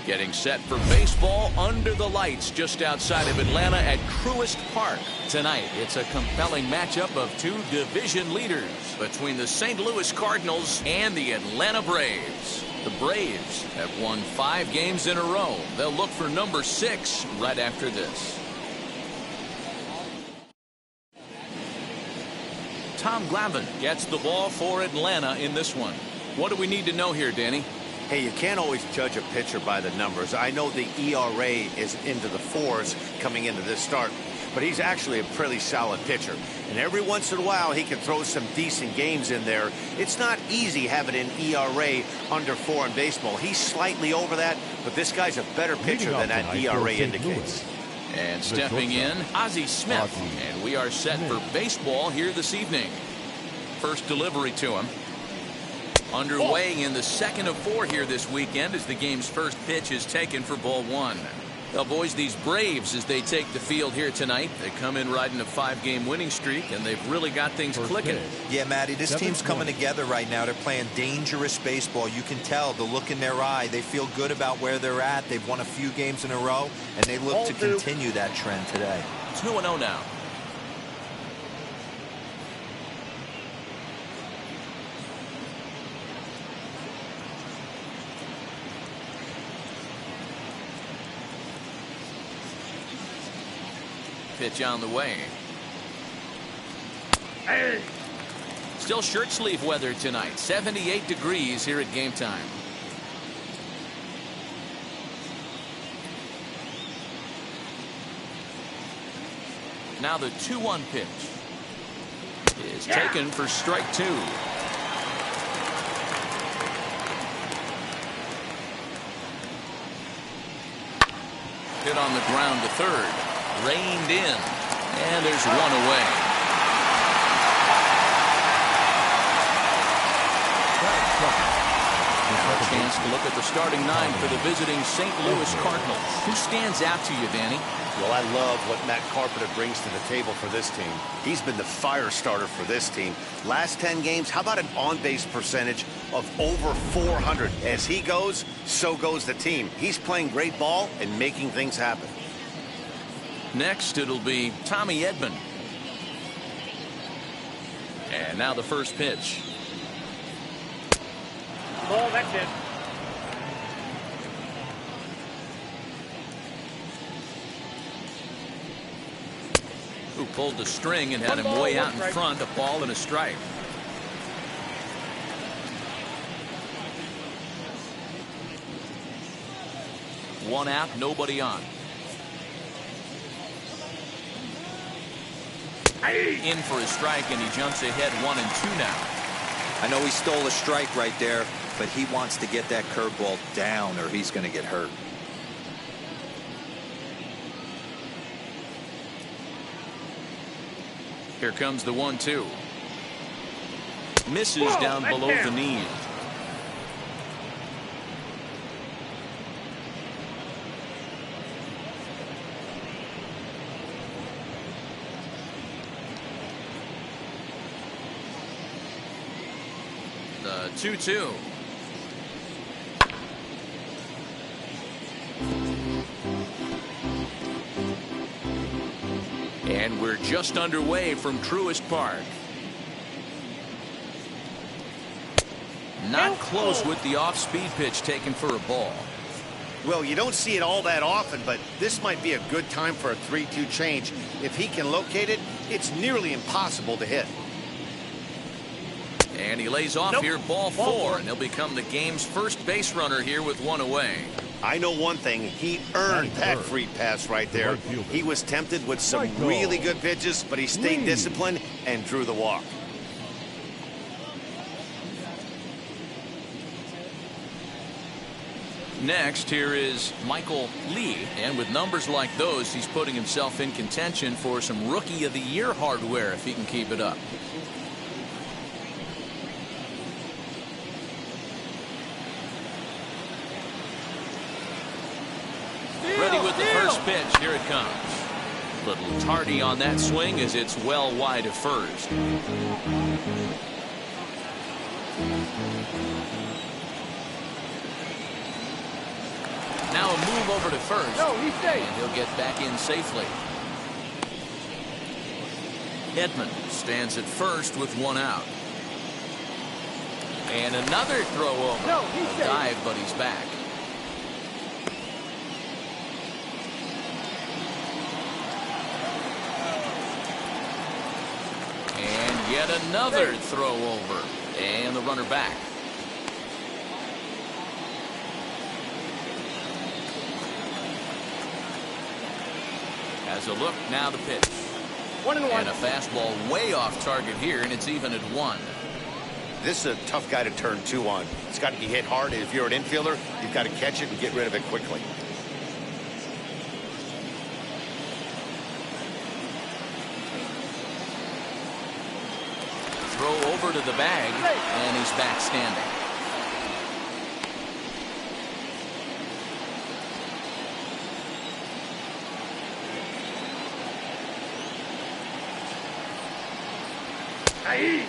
Getting set for baseball under the lights just outside of Atlanta at Truist Park. Tonight, it's a compelling matchup of two division leaders between the St. Louis Cardinals and the Atlanta Braves. The Braves have won 5 games in a row. They'll look for number 6 right after this. Tom Glavine gets the ball for Atlanta in this one. What do we need to know here, Danny? Hey, you can't always judge a pitcher by the numbers. I know the ERA is into the 4s coming into this start, but he's actually a pretty solid pitcher. And every once in a while, he can throw some decent games in there. It's not easy having an ERA under 4 in baseball. He's slightly over that, but this guy's a better pitcher than that ERA indicates. And stepping in, Ozzie Smith. And we are set for baseball here this evening. First delivery to him. Underway in the second of 4 here this weekend as the game's first pitch is taken for ball 1. Well, boys, these Braves, as they take the field here tonight, they come in riding a 5-game winning streak, and they've really got things clicking. Yeah, Matty, this team's coming together right now. They're playing dangerous baseball. You can tell the look in their eye. They feel good about where they're at. They've won a few games in a row, and they look to continue that trend today. 2-0 now. Pitch on the way. Hey. Still shirt sleeve weather tonight. 78 degrees here at game time. Now the 2-1 pitch is taken for strike 2. Hit on the ground to third. Reined in, and there's one away. A chance to look at the starting 9 for the visiting St. Louis Cardinals. Who stands out to you, Danny? Well, I love what Matt Carpenter brings to the table for this team. He's been the fire starter for this team. Last 10 games, how about an on-base percentage of over 400? As he goes, so goes the team. He's playing great ball and making things happen. Next, it'll be Tommy Edman. And now the first pitch. Ball, that's it. Who pulled the string and had him way out in front. A ball and a strike. One out, nobody on. In for a strike, and he jumps ahead 1-2 now. I know he stole a strike right there, but he wants to get that curveball down or he's going to get hurt. Here comes the 1-2. Misses down below the knees. The 2-2. And we're just underway from Truist Park. Not close with the off-speed pitch taken for a ball. Well, you don't see it all that often, but this might be a good time for a 3-2 change. If he can locate it, it's nearly impossible to hit. And he lays off here, ball 4, and he'll become the game's first base runner here with 1 away. I know one thing, he earned that free pass right there. He was tempted with some really good pitches, but he stayed disciplined and drew the walk. Next, here is Michael Lee, and with numbers like those, he's putting himself in contention for some Rookie of the Year hardware if he can keep it up. Ready with the first pitch. Here it comes. Little tardy on that swing as it's well wide of first. Now a move over to first. No, he's safe. And he'll get back in safely. Edman stands at first with one out. And another throw over. No, he's safe. Dive, but he's back. And yet another throw over. And the runner back. Has a look, now the pitch. 1-1. And a fastball way off target here, and it's even at 1. This is a tough guy to turn 2 on. It's got to be hit hard. If you're an infielder, you've got to catch it and get rid of it quickly. Throw over to the bag, and he's back standing.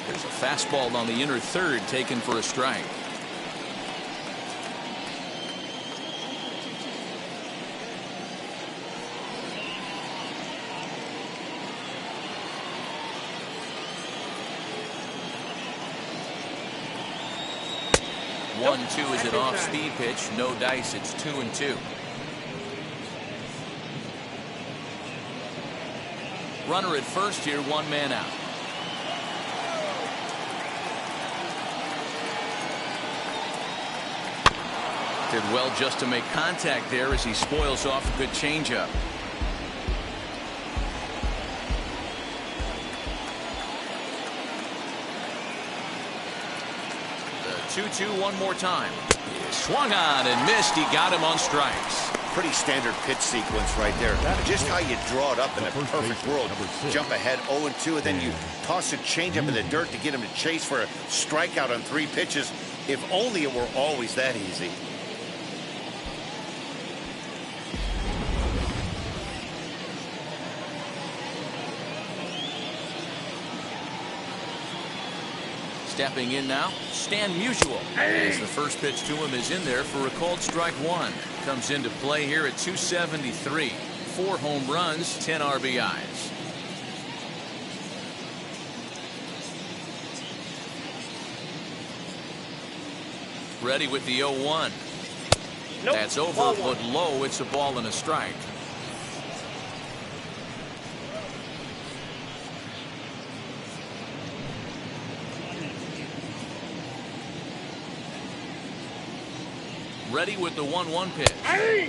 There's a fastball on the inner third taken for a strike. Nope. 1-2 is an off-speed pitch. No dice. It's 2-2. Runner at first here, 1 man out. Did well just to make contact there as he spoils off a good changeup. The 2-2 one more time. He swung on and missed. He got him on strikes. Pretty standard pitch sequence right there. Just how you draw it up in a perfect world. Jump ahead 0-2, and then you toss a changeup in the dirt to get him to chase for a strikeout on 3 pitches. If only it were always that easy. Stepping in now, Stan Musial. As the first pitch to him is in there for a called strike 1. Comes into play here at 273. 4 home runs, 10 RBIs. Ready with the 0-1. Nope. That's over, but low. It's a ball and a strike. Ready with the 1-1 pitch. Hey!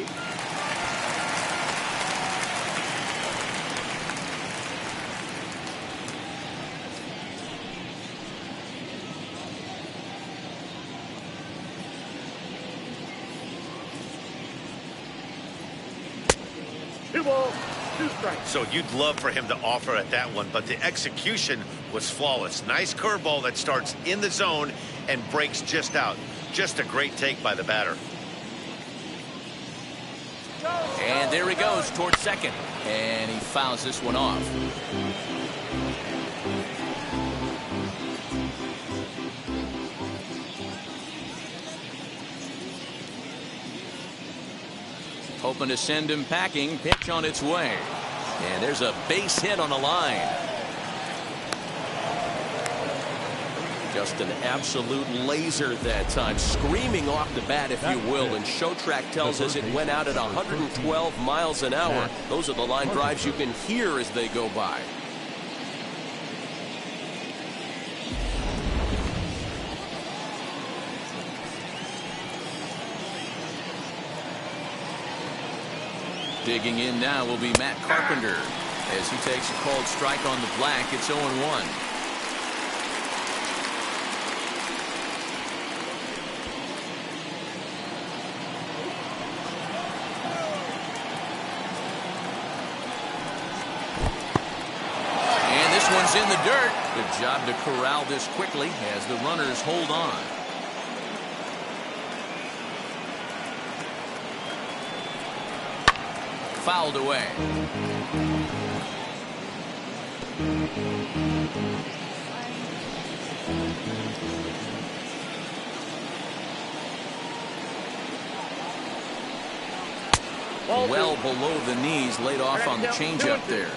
Two balls, 2 strikes. So you'd love for him to offer at that one, but the execution was flawless. Nice curveball that starts in the zone and breaks just out. Just a great take by the batter. And there he goes towards second. And he fouls this one off. Hoping to send him packing. Pitch on its way. And there's a base hit on the line. Just an absolute laser that time, screaming off the bat, if you will. And Showtrack tells us it went out at 112 miles an hour. Those are the line drives you can hear as they go by. Digging in now will be Matt Carpenter as he takes a called strike on the black. It's 0-1. One's in the dirt. Good job to corral this quickly as the runners hold on. Fouled away. Well below the knees, laid off on the changeup there.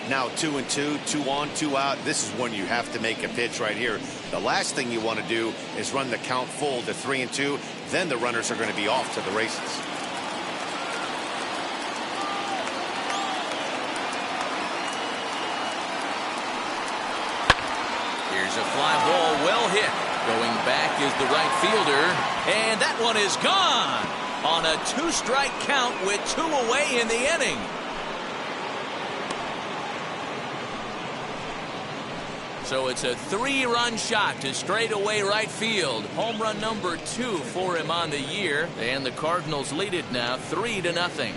Now 2-2, 2 on, 2 out. This is when you have to make a pitch right here. The last thing you want to do is run the count full to 3-2. Then the runners are going to be off to the races. Here's a fly ball, well hit. Going back is the right fielder, and that one is gone on a 2-strike count with 2 away in the inning. So it's a 3-run shot to straightaway right field. Home run number 2 for him on the year, and the Cardinals lead it now 3-0.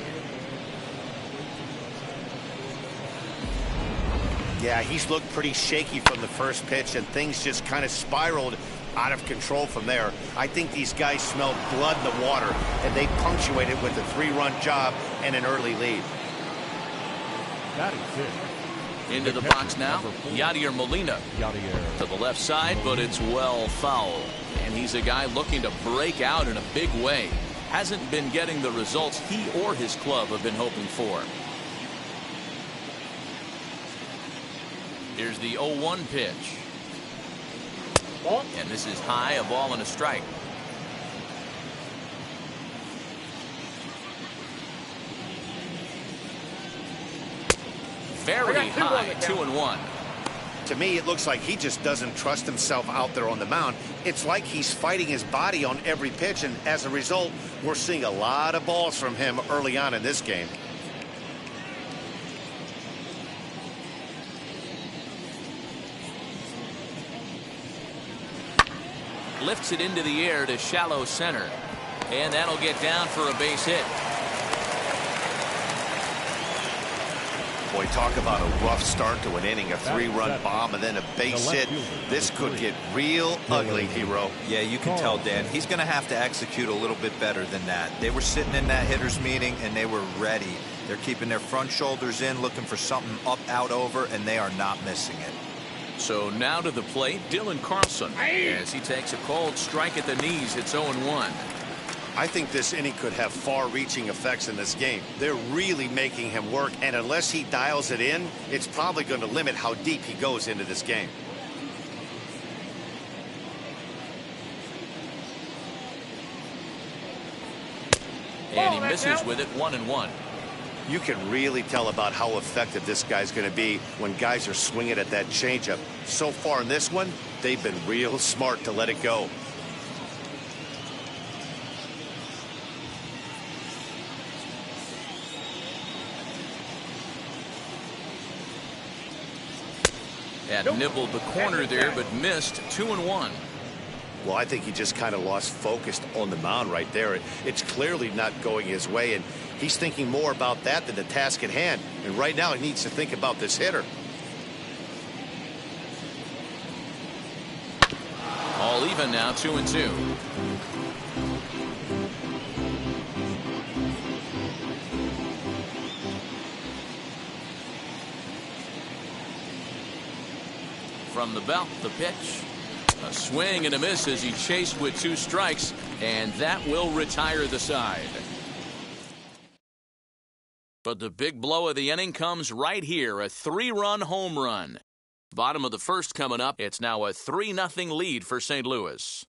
Yeah, he's looked pretty shaky from the first pitch, and things just kind of spiraled out of control from there. I think these guys smelled blood in the water, and they punctuated with a 3-run job and an early lead. That is it. Into the box now, Yadier Molina to the left side, but it's well foul. And he's a guy looking to break out in a big way. Hasn't been getting the results he or his club have been hoping for. Here's the 0-1 pitch. And this is high, a ball and a strike. Very high, 2-1. To me, it looks like he just doesn't trust himself out there on the mound. It's like he's fighting his body on every pitch, and as a result, we're seeing a lot of balls from him early on in this game. Lifts it into the air to shallow center, and that'll get down for a base hit. Boy, talk about a rough start to an inning, a 3-run bomb and then a base hit. This could get real ugly, Hero. Yeah, you can tell, Dan. He's going to have to execute a little bit better than that. They were sitting in that hitters meeting, and they were ready. They're keeping their front shoulders in, looking for something up, out, over, and they are not missing it. So now to the plate, Dylan Carlson, as he takes a cold strike at the knees. It's 0-1. I think this inning could have far-reaching effects in this game. They're really making him work, and unless he dials it in, it's probably going to limit how deep he goes into this game. And he misses with it, 1-1. You can really tell about how effective this guy's going to be when guys are swinging at that changeup. So far in this one, they've been real smart to let it go. And nibbled the corner there, but missed, 2-1. Well, I think he just kind of lost focus on the mound right there. It's clearly not going his way, and he's thinking more about that than the task at hand. And right now, he needs to think about this hitter. All even now, 2-2. From the belt, the pitch. A swing and a miss as he chased with 2 strikes, and that will retire the side. But the big blow of the inning comes right here, a 3-run home run. Bottom of the first coming up. It's now a 3-0 lead for St. Louis.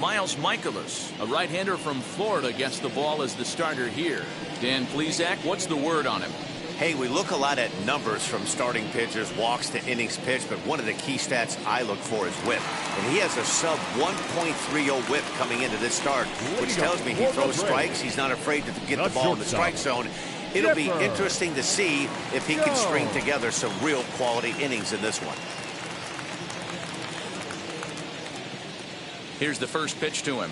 Miles Michaelis, a right-hander from Florida, gets the ball as the starter here. Dan Plesac, what's the word on him? Hey, we look a lot at numbers from starting pitchers, walks to innings pitched, but one of the key stats I look for is whip. And he has a sub 1.30 whip coming into this start, which tells me he throws strikes. He's not afraid to get the ball in the strike zone. It'll be interesting to see if he can string together some real quality innings in this one. Here's the first pitch to him.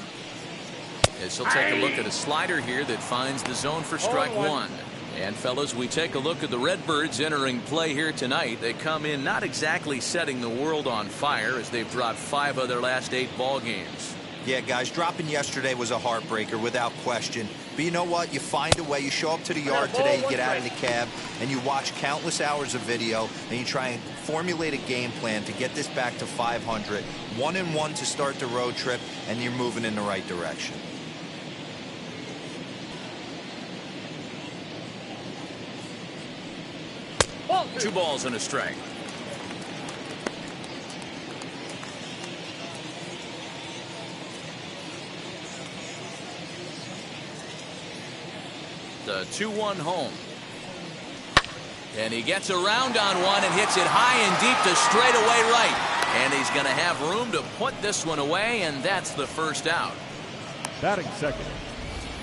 As he'll take a look at a slider here that finds the zone for strike 1. And fellas, we take a look at the Redbirds entering play here tonight. They come in not exactly setting the world on fire, as they've dropped 5 of their last 8 ball games. Yeah, guys, dropping yesterday was a heartbreaker without question. But you know what? You find a way. You show up to the yard today, you get out of the cab, and you watch countless hours of video, and you try and formulate a game plan to get this back to 500. 1-1 to start the road trip, and you're moving in the right direction. Two balls and a strike. The 2-1 home. And he gets around on one and hits it high and deep to straightaway right. And he's going to have room to put this one away, and that's the first out. Batting second,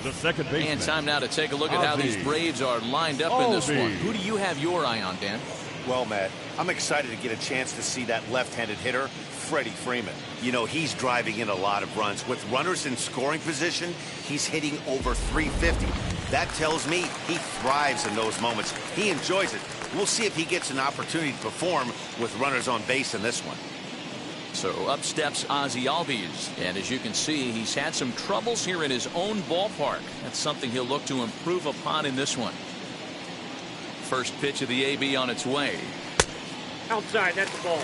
the second baseman. And time now to take a look at how these Braves are lined up in this one. Who do you have your eye on, Dan? Well, Matt, I'm excited to get a chance to see that left-handed hitter, Freddie Freeman. You know, he's driving in a lot of runs. With runners in scoring position, he's hitting over 350. That tells me he thrives in those moments. He enjoys it. We'll see if he gets an opportunity to perform with runners on base in this one. So up steps Ozzie Albies, and as you can see, he's had some troubles here in his own ballpark. That's something he'll look to improve upon in this one. First pitch of the AB on its way. Outside, that's the ball.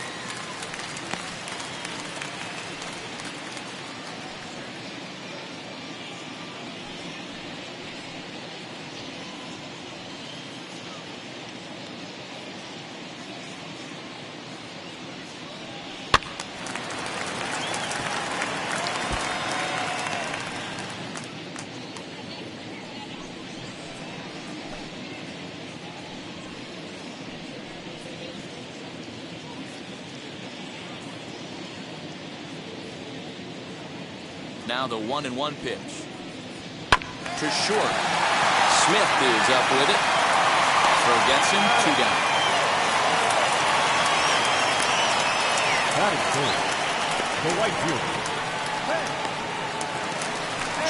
Now the 1-1 pitch. To short. Smith is up with it. Forgets him. 2 down. Batting third, the right fielder.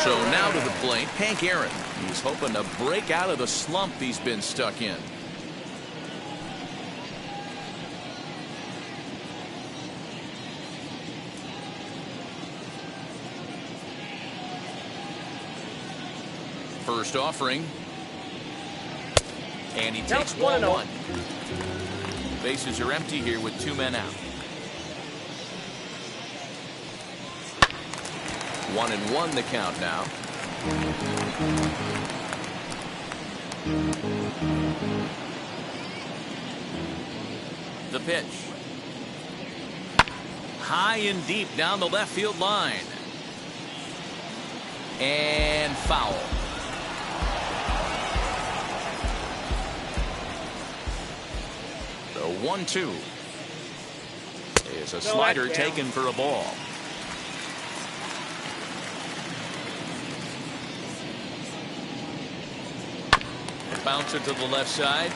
So now to the plate, Hank Aaron. He's hoping to break out of the slump he's been stuck in. First offering. And he takes ball 1. Bases are empty here with 2 men out. 1-1 the count now. The pitch. High and deep down the left field line. And foul. The 1-2 is a slider taken for a ball. Bounce it to the left side.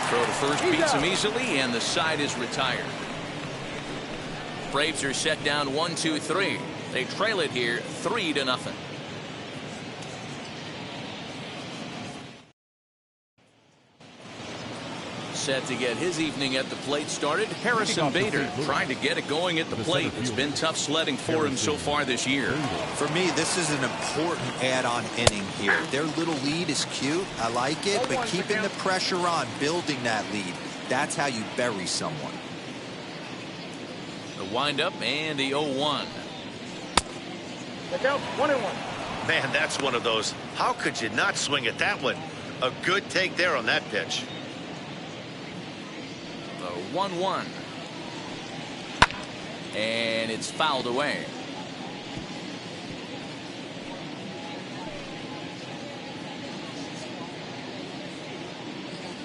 Throw to first beats him easily, and the side is retired. Braves are set down 1-2-3. They trail it here 3-0. Set to get his evening at the plate started. Harrison Bader trying to get it going at the plate. It's been tough sledding for him so far this year. For me, this is an important add-on inning here. Their little lead is cute. I like it, but keeping the pressure on, building that lead, that's how you bury someone. The windup and the 0-1. Look out, 1-1. Man, that's one of those. How could you not swing at that one? A good take there on that pitch. 1-1. And it's fouled away.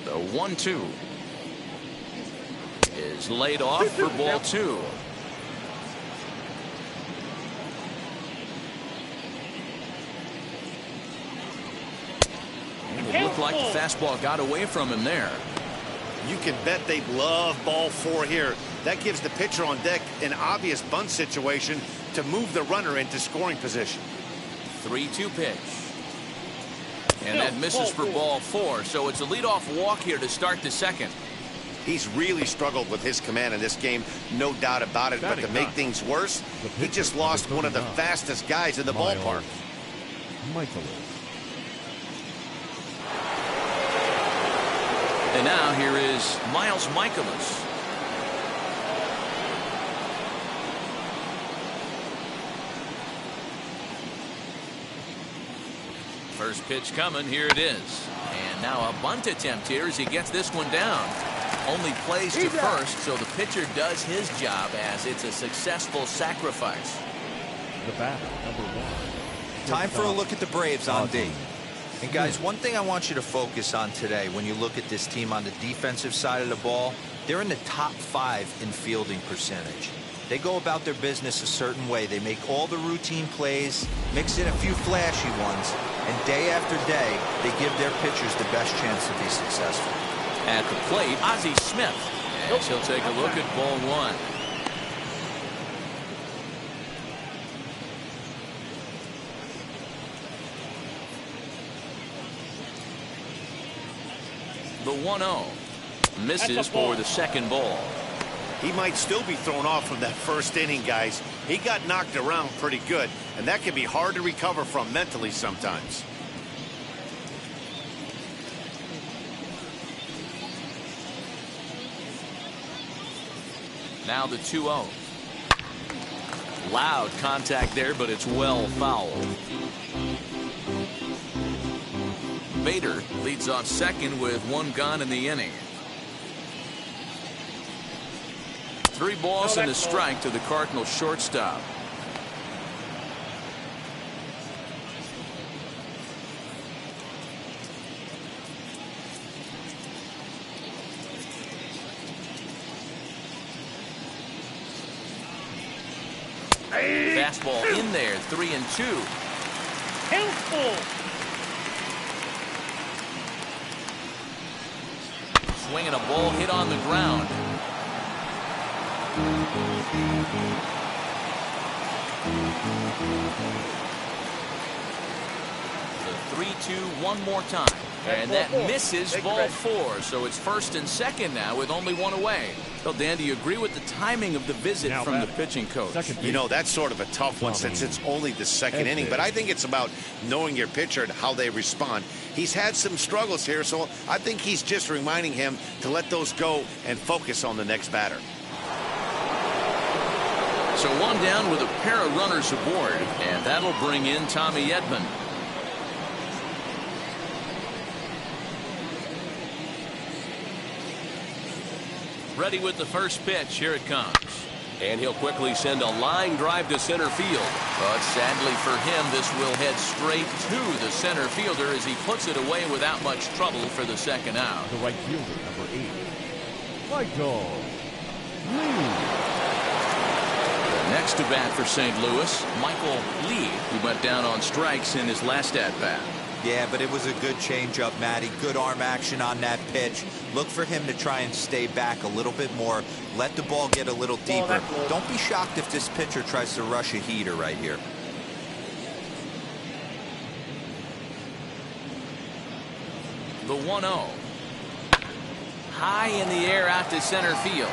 The 1-2 is laid off for ball 2. It looked like the fastball got away from him there. You can bet they love ball 4 here. That gives the pitcher on deck an obvious bunt situation to move the runner into scoring position. 3-2 pitch. And that misses for ball 4. So it's a leadoff walk here to start the second. He's really struggled with his command in this game, no doubt about it. But to make things worse, he just lost one of the fastest guys in the ballpark. And now here is Miles Michaelis. First pitch coming. Here it is. And now a bunt attempt here as he gets this one down. Only plays to first, so the pitcher does his job as it's a successful sacrifice. The batter, number 1. Time for a look at the Braves on D. And guys, one thing I want you to focus on today when you look at this team on the defensive side of the ball, they're in the top 5 in fielding percentage. They go about their business a certain way. They make all the routine plays, mix in a few flashy ones, and day after day, they give their pitchers the best chance to be successful. At the plate, Ozzie Smith. As he'll take a look at ball 1. The 1-0. Misses for the second ball. He might still be thrown off from that first inning, guys. He got knocked around pretty good, and that can be hard to recover from mentally sometimes. Now the 2-0. Loud contact there, but it's well fouled. Bader leads off second with 1 gone in the inning. 3 balls and a strike to the Cardinals shortstop. Fastball in there, 3-2. Helpful. Swinging a ball hit on the ground. The 3-2 one more time. And that misses ball 4. So it's first and second now with only 1 away. Well, Dan, do you agree with the timing of the visit from the pitching coach? You know, that's sort of a tough one since it's only the second inning. But I think it's about knowing your pitcher and how they respond. He's had some struggles here, so I think he's just reminding him to let those go and focus on the next batter. So 1 down with a pair of runners aboard, and that'll bring in Tommy Edman. Ready with the first pitch. Here it comes. And he'll quickly send a line drive to center field. But sadly for him, this will head straight to the center fielder as he puts it away without much trouble for the second out. The right fielder, number 8, Michael Lee. Next to bat for St. Louis, Michael Lee, who went down on strikes in his last at-bat. Yeah, but it was a good changeup, Matty. Good arm action on that pitch. Look for him to try and stay back a little bit more. Let the ball get a little deeper. Don't be shocked if this pitcher tries to rush a heater right here. The 1-0. High in the air out to center field.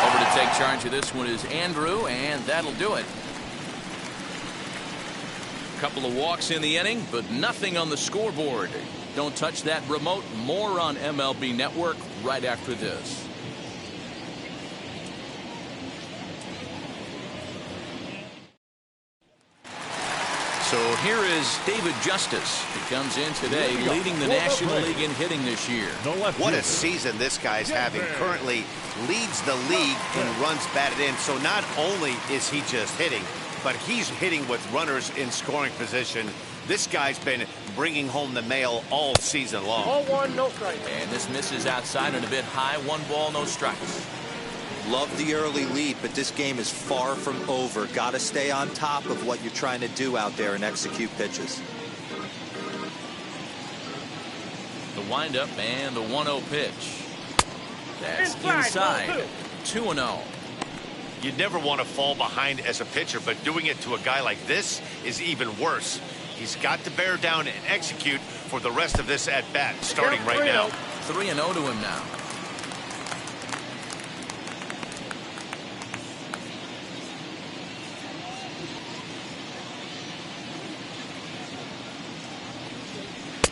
Over to take charge of this one is Andrew, and that'll do it. Couple of walks in the inning, but nothing on the scoreboard. Don't touch that remote. More on MLB Network right after this. So here is David Justice. He comes in today leading the National League in hitting this year. What a season this guy's having. Currently leads the league in runs batted in. So not only is he just hitting, but he's hitting with runners in scoring position. This guy's been bringing home the mail all season long. Ball 1, no strikes. And this misses outside and a bit high. 1 ball, no strikes. Love the early lead, but this game is far from over. Got to stay on top of what you're trying to do out there and execute pitches. The windup and the 1-0 pitch. That's inside. 2-0. You never want to fall behind as a pitcher, but doing it to a guy like this is even worse. He's got to bear down and execute for the rest of this at-bat, starting right now. 3-0 to him now.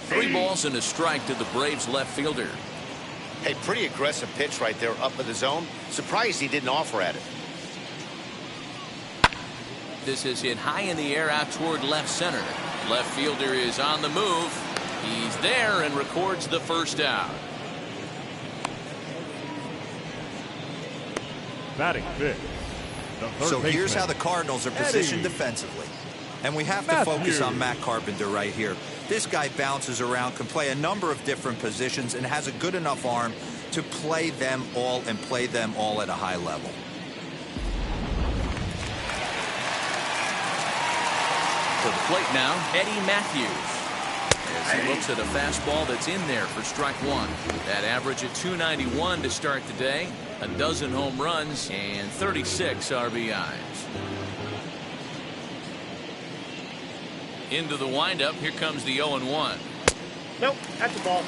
Three balls and a strike to the Braves left fielder. Hey, pretty aggressive pitch right there up in the zone. Surprised he didn't offer at it. This is hit high in the air out toward left center. Left fielder is on the move. He's there and records the first out. Batting fifth. So here's how the Cardinals are positioned defensively. And we have to focus on Matt Carpenter right here. This guy bounces around, can play a number of different positions, and has a good enough arm to play them all and play them all at a high level. To the plate now, Eddie Matthews. As he looks at a fastball that's in there for strike one. That average at 291 to start the day. A dozen home runs and 36 RBIs. Into the windup. Here comes the 0-1. Nope, that's a ball.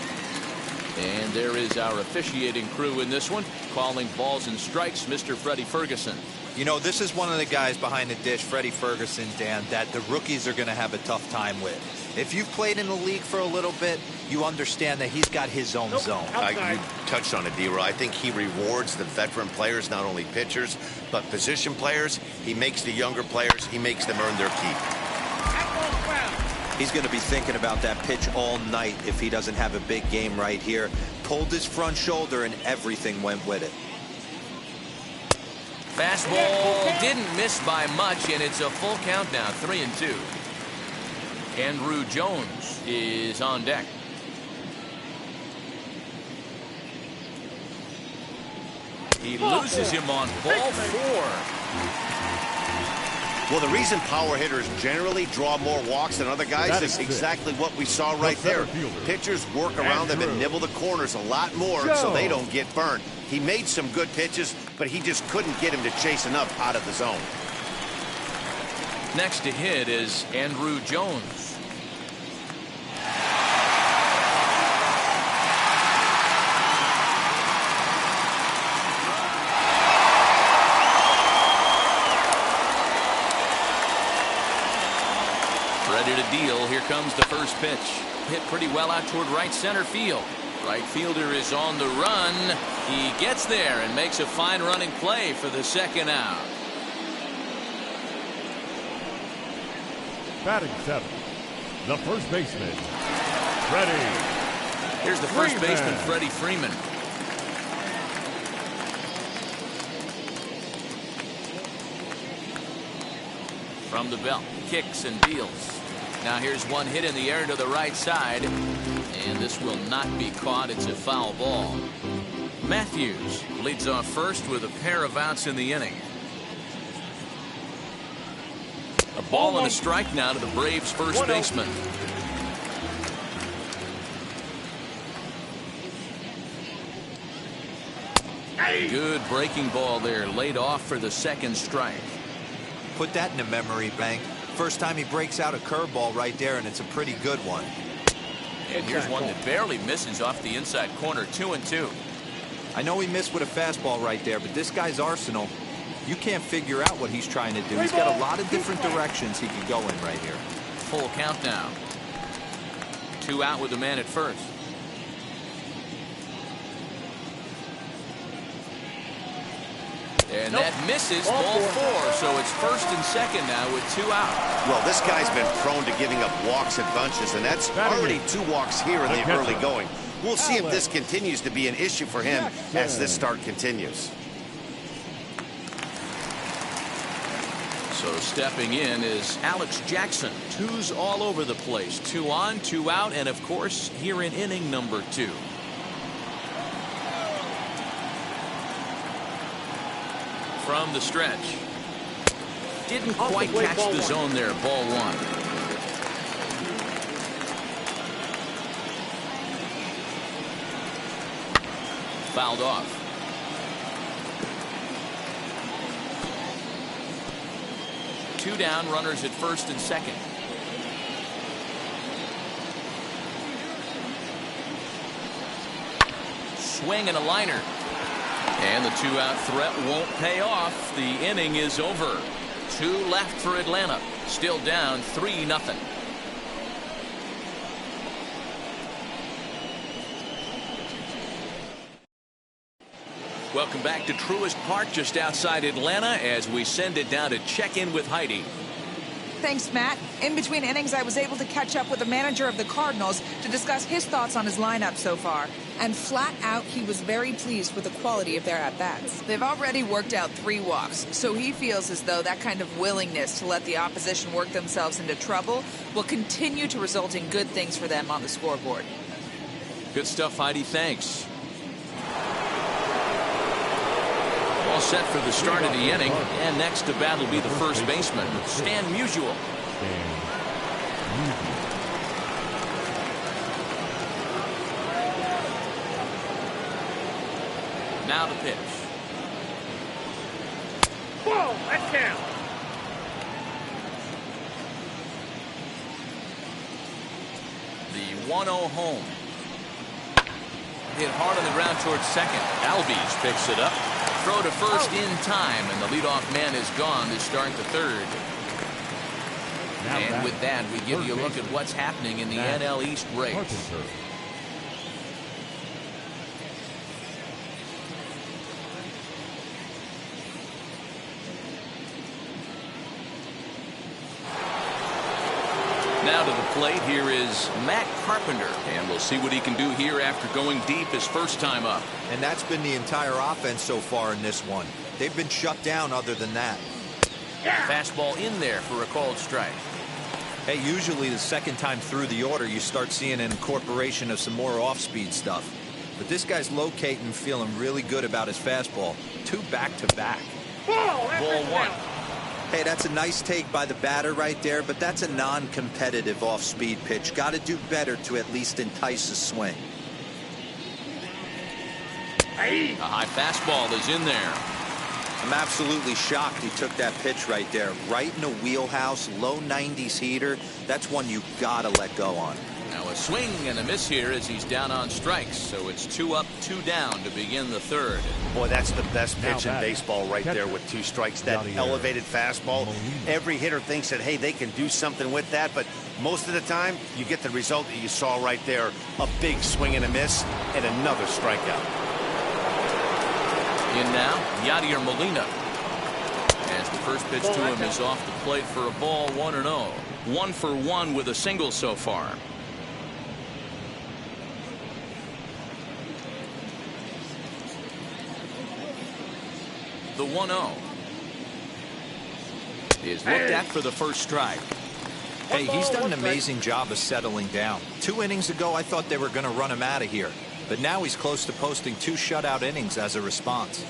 And there is our officiating crew in this one, calling balls and strikes, Mr. Freddie Ferguson. You know, this is one of the guys behind the dish, Freddie Ferguson, Dan, that the rookies are going to have a tough time with. If you've played in the league for a little bit, you understand that he's got his own zone. You touched on it, D-Roy. I think he rewards the veteran players, not only pitchers, but position players. He makes the younger players, he makes them earn their keep. He's going to be thinking about that pitch all night if he doesn't have a big game right here. Pulled his front shoulder and everything went with it. Fastball didn't miss by much, and it's a full count now, 3-2. Andrew Jones is on deck. He loses him on ball 4. Well, the reason power hitters generally draw more walks than other guys is exactly what we saw right there. Pitchers work around them and nibble the corners a lot more so they don't get burned. He made some good pitches, but he just couldn't get him to chase enough out of the zone. Next to hit is Andrew Jones. Ready to deal. Here comes the first pitch. Hit pretty well out toward right center field. Right fielder is on the run. He gets there and makes a fine running play for the second out. Batting seventh, the first baseman, Freddie. Here's the first baseman, Freddie Freeman. From the belt, kicks and deals. Now here's one hit in the air to the right side, and this will not be caught. It's a foul ball. Matthews leads off first with a pair of outs in the inning. A ball and a strike now to the Braves first baseman. Good breaking ball there, laid off for the second strike. Put that in a memory bank. First time he breaks out a curveball right there, and it's a pretty good one. And here's one that barely misses off the inside corner, 2-2. I know he missed with a fastball right there, but this guy's arsenal, you can't figure out what he's trying to do. He's got a lot of different directions he could go in right here. Full count now. 2 out with the man at first. And that misses, ball 4. So it's first and second now with 2 out. Well, this guy's been prone to giving up walks and bunches, and that's already 2 walks here in the early going. We'll see if this continues to be an issue for him as this start continues. So stepping in is Alex Jackson. 2s all over the place. 2 on, 2 out, and of course here in inning number 2. From the stretch. Didn't quite catch the zone there. Ball 1. Fouled off. Two down, runners at first and second. swing and a liner. And the two-out threat won't pay off. The inning is over. 2 left for Atlanta. Still down 3-0. Welcome back to Truist Park just outside Atlanta as we send it down to check in with Heidi. Thanks, Matt. In between innings, I was able to catch up with the manager of the Cardinals to discuss his thoughts on his lineup so far. And flat out, he was very pleased with the quality of their at-bats. They've already worked out 3 walks, so he feels as though that kind of willingness to let the opposition work themselves into trouble will continue to result in good things for them on the scoreboard. Good stuff, Heidi. Thanks. All set for the start of the inning, and next to bat will be the first baseman, Stan Musial. Now the pitch. Whoa, that's down. The 1-0 home. Hit hard on the ground towards second. Albies picks it up. Throw to first in time, and the leadoff man is gone to start the third. And with that, we give you a look at what's happening in the NL East race. Now to the plate, here is Matt Carpenter, and we'll see what he can do here after going deep his first time up. And that's been the entire offense so far in this one. They've been shut down other than that. Fastball in there for a called strike. Hey, usually the second time through the order, you start seeing an incorporation of some more off-speed stuff. But this guy's locating, feeling really good about his fastball. 2 back-to-back. Ball 1. Hey, that's a nice take by the batter right there, but that's a non-competitive off-speed pitch. Got to do better to at least entice a swing. A high fastball is in there. I'm absolutely shocked he took that pitch right there. Right in the wheelhouse, low 90s heater. That's one you got to let go on. Now a swing and a miss here as he's down on strikes. So it's 2 up, 2 down to begin the third. Boy, that's the best pitch in baseball right there with 2 strikes. That elevated fastball. Every hitter thinks that, hey, they can do something with that. But most of the time, you get the result that you saw right there. A big swing and a miss and another strikeout. In now, Yadier Molina. As the first pitch to him is off the plate for a ball, 1-0. 1 for 1 with a single so far. The 1-0 is looked at for the first strike. Hey, he's done an amazing job of settling down. 2 innings ago, I thought they were going to run him out of here. But now he's close to posting 2 shutout innings as a response.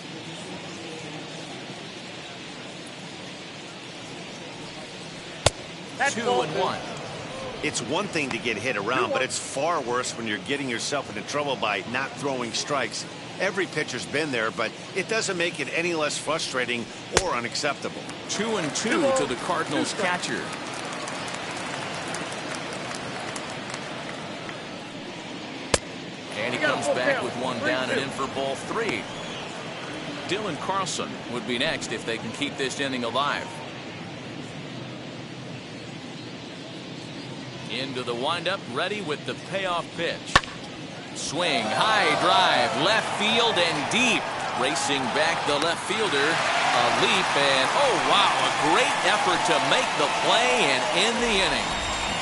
That's 2-1. It's one thing to get hit around, but it's far worse when you're getting yourself into trouble by not throwing strikes. Every pitcher's been there, but it doesn't make it any less frustrating or unacceptable. 2-2 to the Cardinals catcher. And he comes back with 1 down and in for ball 3. Dylan Carlson would be next if they can keep this inning alive. Into the windup, ready with the payoff pitch. Swing, high drive, left field and deep. Racing back the left fielder. A leap and, oh wow, a great effort to make the play and end the inning.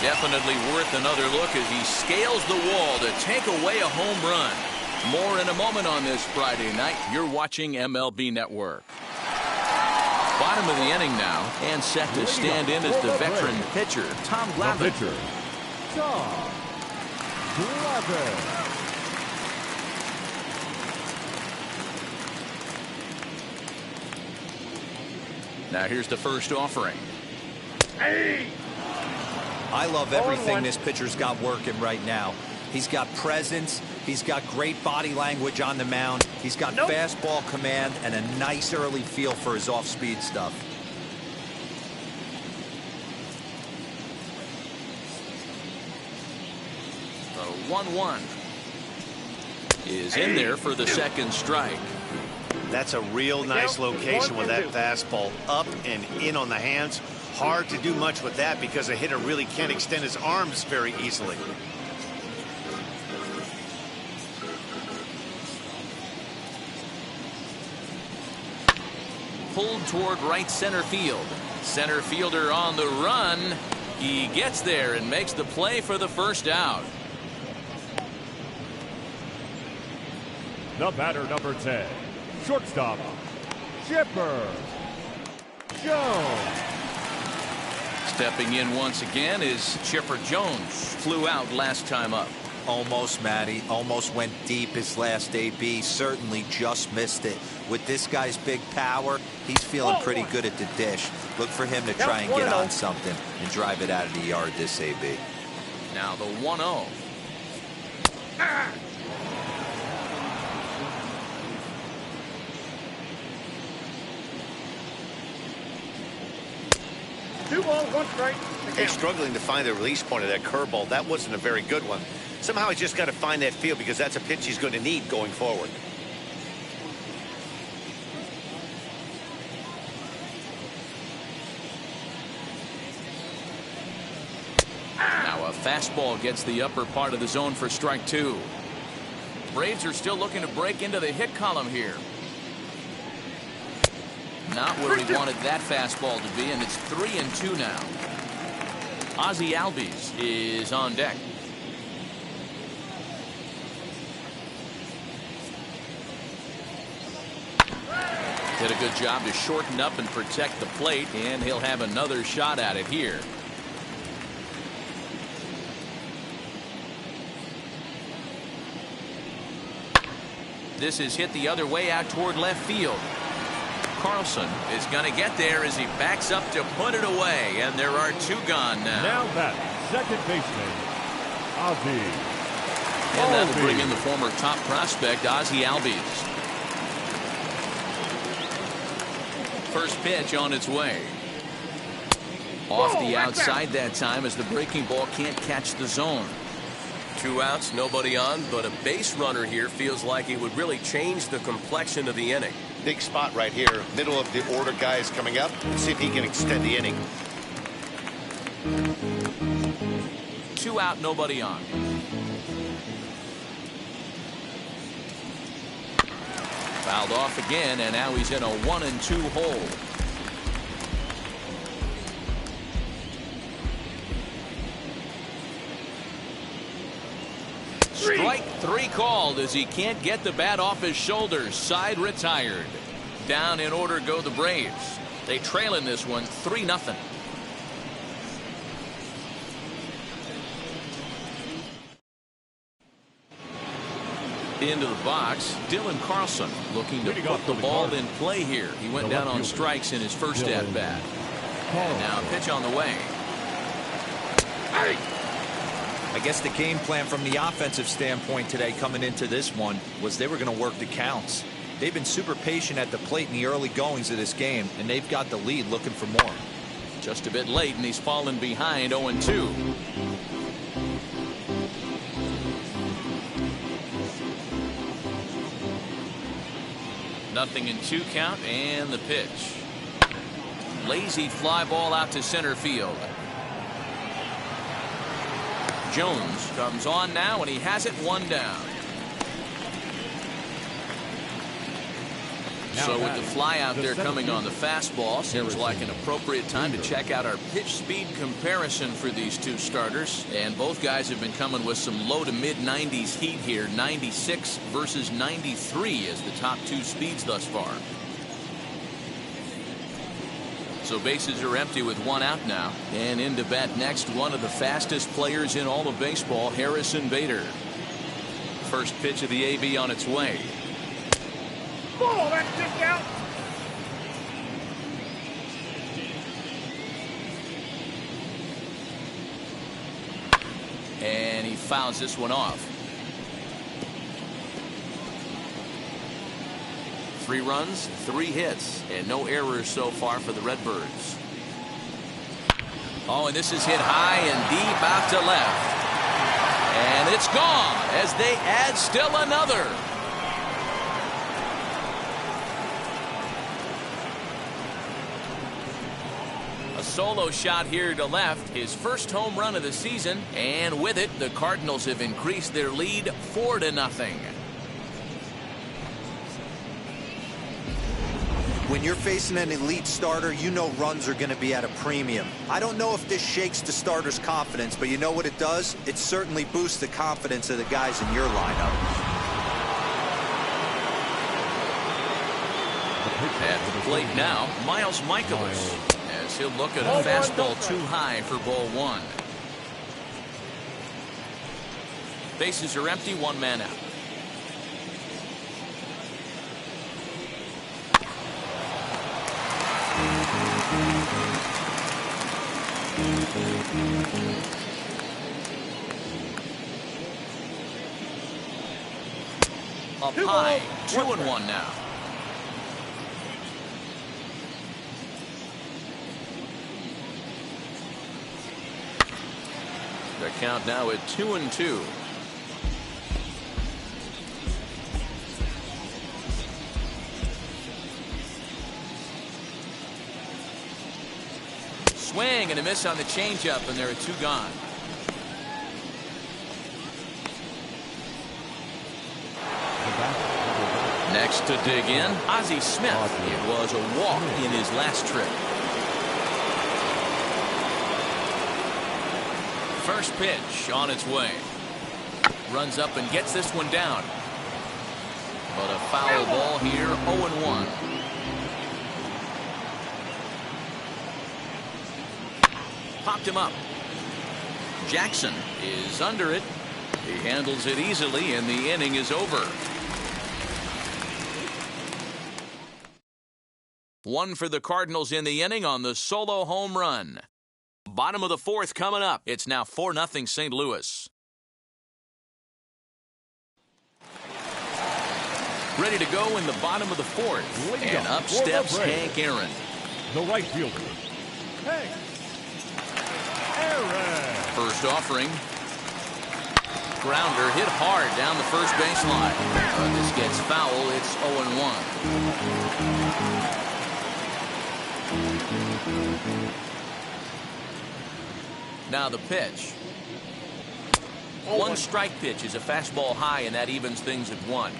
Definitely worth another look as he scales the wall to take away a home run. More in a moment on this Friday night. You're watching MLB Network. Bottom of the inning now, and set to stand in as the veteran pitcher, Tom Glavine. Tom Glavine. Now here's the first offering. I love everything this pitcher's got working right now. He's got presence. He's got great body language on the mound. He's got fastball command and a nice early feel for his off-speed stuff. The 1-1. is in there for the second strike. That's a real nice location with that fastball up and in on the hands. Hard to do much with that because a hitter really can't extend his arms very easily. Pulled toward right center field. Center fielder on the run. He gets there and makes the play for the first out. The batter, number 10, shortstop, Chipper Jones. Stepping in once again is Chipper Jones. Flew out last time up. Almost, Matty. Almost went deep his last AB. Certainly just missed it. With this guy's big power, he's feeling pretty good at the dish. Look for him to try and get on something and drive it out of the yard this AB. Now the 1-0. 2 balls, 1 strike. He's struggling to find the release point of that curveball. That wasn't a very good one. Somehow he's just got to find that feel because that's a pitch he's going to need going forward. Now a fastball gets the upper part of the zone for strike 2. Braves are still looking to break into the hit column here. Not where he wanted that fastball to be, and it's 3-2 now. Ozzie Albies is on deck. Did a good job to shorten up and protect the plate, and he'll have another shot at it here. This is hit the other way out toward left field. Carlson is going to get there as he backs up to put it away, and there are 2 gone now. Now that second baseman, Ozzie. And that'll bring in the former top prospect, Ozzie Albies. First pitch on its way. Off the outside that time as the breaking ball can't catch the zone. 2 outs, nobody on, but a base runner here feels like it would really change the complexion of the inning. Big spot right here. Middle of the order guy is coming up. See if he can extend the inning. 2 out, nobody on. Fouled off again, and now he's in a 1-2 hole. Strike 3 called as he can't get the bat off his shoulders. Side retired. Down in order go the Braves. They trail in this one 3-0. Into the box, Dylan Carlson looking to put the ball in play here. He went down on strikes in his first at bat. And now a pitch on the way. I guess the game plan from the offensive standpoint today coming into this one was they were going to work the counts. They've been super patient at the plate in the early goings of this game, and they've got the lead looking for more. Just a bit late, and he's fallen behind 0-2. Nothing in 2 count, and the pitch. Lazy fly ball out to center field. Jones comes on now, and he has it 1 down. So with the fly out there coming on the fastball, seems like an appropriate time to check out our pitch speed comparison for these 2 starters. And both guys have been coming with some low to mid 90s heat here. 96 versus 93 as the top 2 speeds thus far. So bases are empty with 1 out now. And in to bat next, one of the fastest players in all of baseball, Harrison Bader. First pitch of the AB on its way. Ball, that's just out. And he fouls this one off. 3 runs, 3 hits, and no errors so far for the Redbirds. Oh, and this is hit high and deep out to left. And And it's gone as they add still another. A solo shot here to left, his first home run of the season, and with it, the Cardinals have increased their lead 4-0. When you're facing an elite starter, you know runs are going to be at a premium. I don't know if this shakes the starter's confidence, but you know what it does? It certainly boosts the confidence of the guys in your lineup. At the plate now, Miles Michaelis, as he'll look at a fastball too high for ball one. Bases are empty, one man out. Up high, 2-1 now. The count now at 2-2. Swing and a miss on the changeup, and there are two gone. Next to dig in, Ozzie Smith. It was a walk in his last trip. First pitch on its way. Runs up and gets this one down. But a foul ball here, 0-1. Popped him up. Jackson is under it. He handles it easily, and the inning is over. One for the Cardinals in the inning on the solo home run. Bottom of the fourth coming up. It's now 4-0 St. Louis. Ready to go in the bottom of the fourth. And up steps Hank Aaron. The right fielder, Hank Aaron. First offering. Grounder hit hard down the first baseline. This gets foul. It's 0-1. Now the pitch. One strike pitch is a fastball high, and that evens things at 1.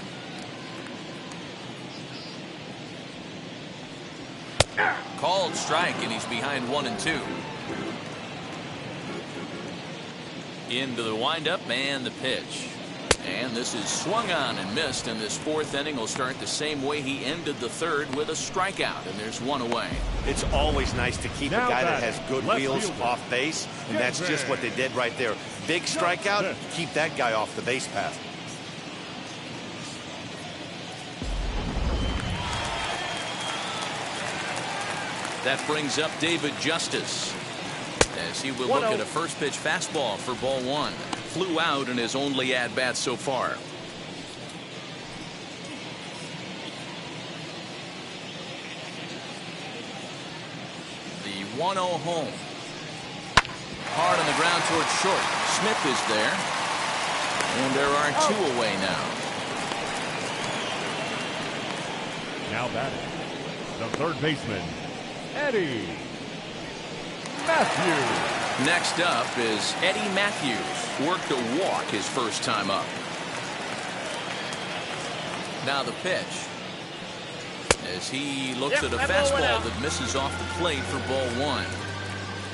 Called strike, and he's behind 1-2. Into the windup and the pitch. And this is swung on and missed, and this fourth inning will start the same way he ended the third, with a strikeout, and there's one away. It's always nice to keep a guy that has good wheels off base, and that's just what they did right there. Big strikeout, keep that guy off the base path. That brings up David Justice, as he will look at a first pitch fastball for ball one. Flew out in his only at-bat so far. The 1-0 home. Hard on the ground towards short. Smith is there. And there are two away now. Now batting, the third baseman, Eddie Matthews. Next up is Eddie Matthews. Worked a walk his first time up. Now the pitch. As he looks at a fastball that misses off the plate for ball one.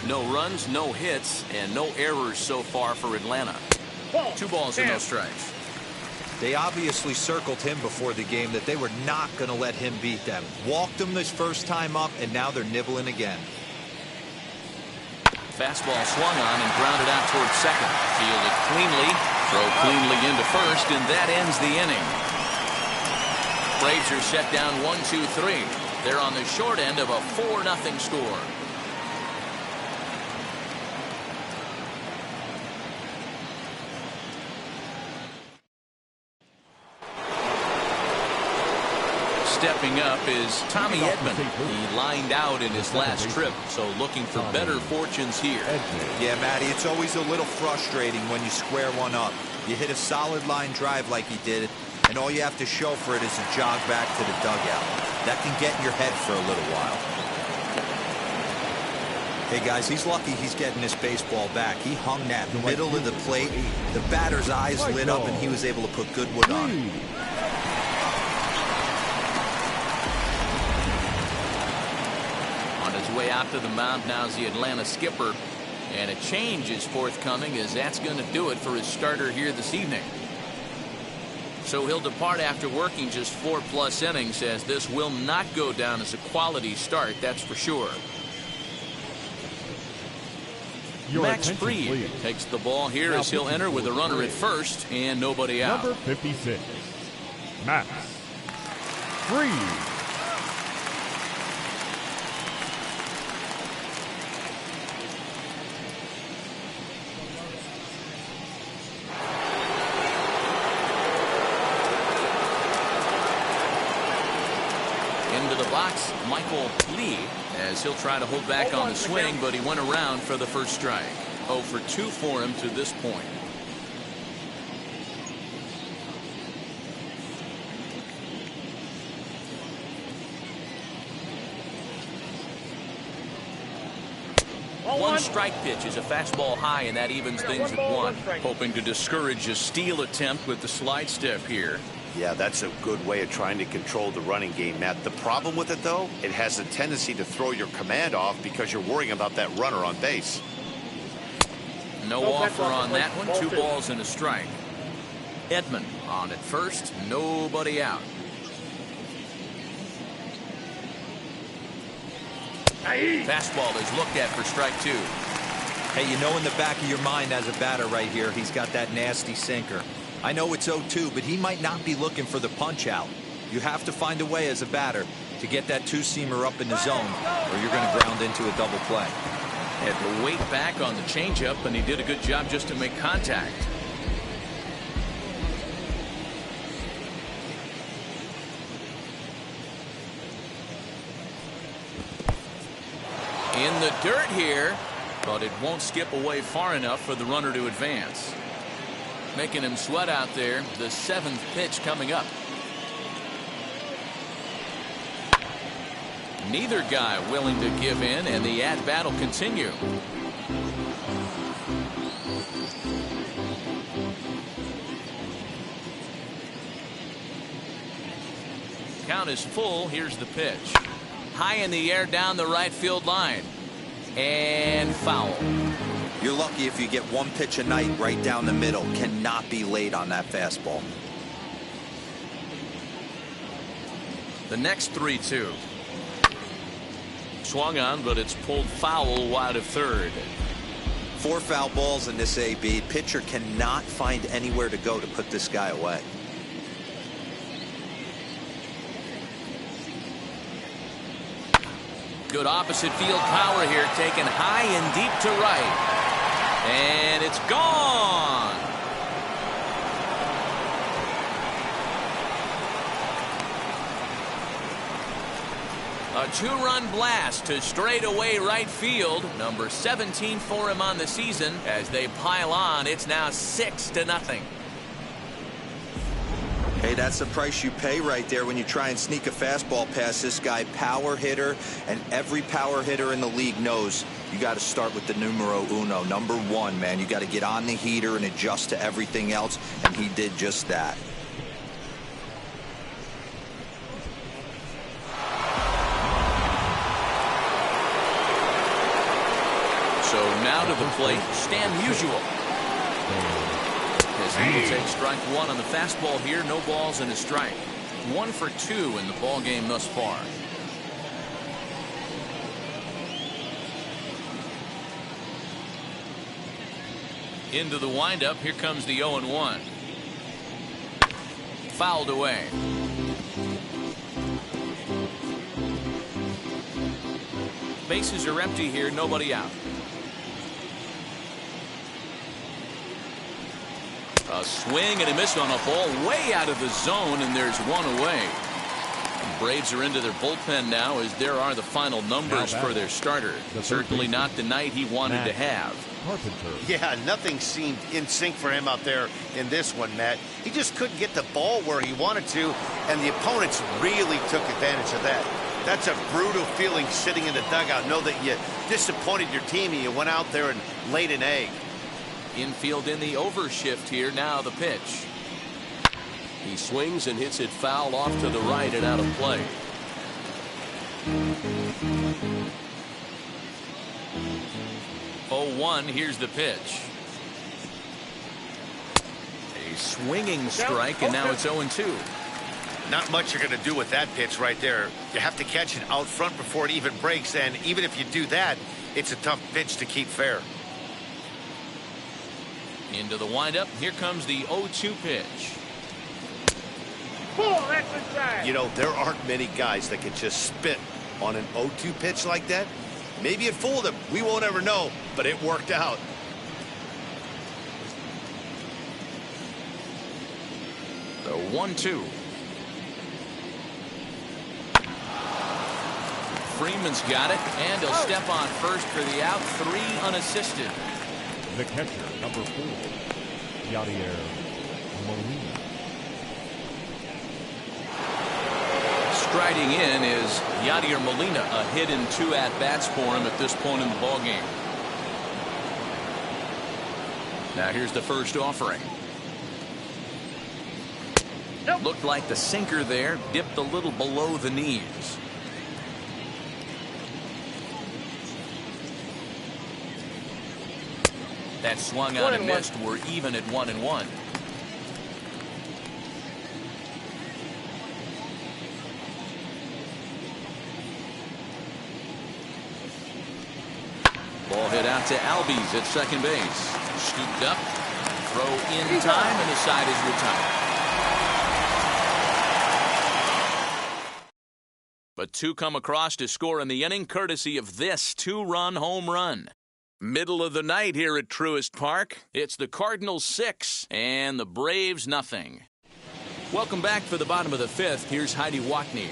No runs, no hits, and no errors so far for Atlanta. 2 balls and no strikes. They obviously circled him before the game that they were not going to let him beat them. Walked him this first time up, and now they're nibbling again. Fastball swung on and grounded out towards second. Fielded cleanly, throw cleanly into first, and that ends the inning. Braves are set down 1-2-3. They're on the short end of a 4-0 score. stepping up is Tommy Edman. He lined out in his last trip, so looking for better fortunes here. Yeah, Matty, it's always a little frustrating when you square one up. You hit a solid line drive like he did, and all you have to show for it is a jog back to the dugout. That can get in your head for a little while. Hey, guys, he's lucky he's getting this baseball back. He hung that middle of the plate. The batter's eyes lit up, and he was able to put good wood on it. On his way out to the mound now is the Atlanta skipper. And a change is forthcoming, as that's going to do it for his starter here this evening. So he'll depart after working just 4+ innings, as this will not go down as a quality start, that's for sure. Max Fried takes the ball here as he'll enter with a runner at first and nobody out. Number 56, Max Fried. Box, Michael Lee, as he'll try to hold back on the swing, but he went around for the first strike. 0 for 2 for him to this point. One strike pitch is a fastball high, and that evens things at 1. Hoping to discourage a steal attempt with the slide step here. Yeah, that's a good way of trying to control the running game, Matt. The problem with it, though, it has a tendency to throw your command off because you're worrying about that runner on base. No offer on that one. 2 balls and a strike. Edman on at first. Nobody out. Fastball is looked at for strike 2. Hey, you know in the back of your mind as a batter right here, he's got that nasty sinker. I know it's 0-2, but he might not be looking for the punch out. You have to find a way as a batter to get that 2-seamer up in the zone, or you're going to ground into a double play. Had to wait back on the changeup, and he did a good job just to make contact. In the dirt here, but it won't skip away far enough for the runner to advance. Making him sweat out there. The 7th pitch coming up. Neither guy willing to give in, and the at-bat will continue. Count is full. Here's the pitch. High in the air down the right field line. And foul. You're lucky if you get one pitch a night right down the middle. Cannot be late on that fastball. The next 3-2. Swung on, but it's pulled foul wide of third. 4 foul balls in this AB. Pitcher cannot find anywhere to go to put this guy away. Good opposite field power here, taken high and deep to right. And it's gone. A 2-run blast to straightaway right field. Number 17 for him on the season. As they pile on, it's now 6-0. Hey, that's the price you pay right there when you try and sneak a fastball past this guy. Power hitter, and every power hitter in the league knows you got to start with the numero uno. Number 1, man. You got to get on the heater and adjust to everything else, and he did just that. So now to the plate, Stan Musial. As he will take strike 1 on the fastball here. No balls and a strike. 1 for 2 in the ball game thus far. Into the windup. Here comes the 0-1. Fouled away. Bases are empty here. Nobody out. A swing and a miss on a ball way out of the zone, and there's 1 away. Braves are into their bullpen now, as there are the final numbers for their starter. Certainly not the night he wanted to have. Yeah, nothing seemed in sync for him out there in this one, Matt. He just couldn't get the ball where he wanted to, and the opponents really took advantage of that. That's a brutal feeling sitting in the dugout. Know that you disappointed your team and you went out there and laid an egg. Infield in the overshift here. Now the pitch. He swings and hits it foul off to the right and out of play. Oh, 1. Here's the pitch. A swinging strike, and now it's 0-2. Not much you're going to do with that pitch right there. You have to catch it out front before it even breaks, and even if you do that, it's a tough pitch to keep fair. Into the windup. Here comes the 0-2 pitch. Oh, that's inside. You know, there aren't many guys that can just spit on an 0-2 pitch like that. Maybe it fooled him. We won't ever know, but it worked out. The 1-2. Freeman's got it, and he'll step on first for the out. 3 unassisted. The catcher, number 4, Yadier Molina. Striding in is Yadier Molina, a hit in 2 at-bats for him at this point in the ballgame. Now here's the first offering. Nope. Looked like the sinker there dipped a little below the knees. That swung out and missed. We're even at 1-1. Ball hit out to Albies at second base. Scooped up. Throw in time, and the side is retired. But 2 come across to score in the inning, courtesy of this 2-run home run. Middle of the night here at Truist Park. It's the Cardinals 6 and the Braves nothing. Welcome back for the bottom of the 5th. Here's Heidi Wackney.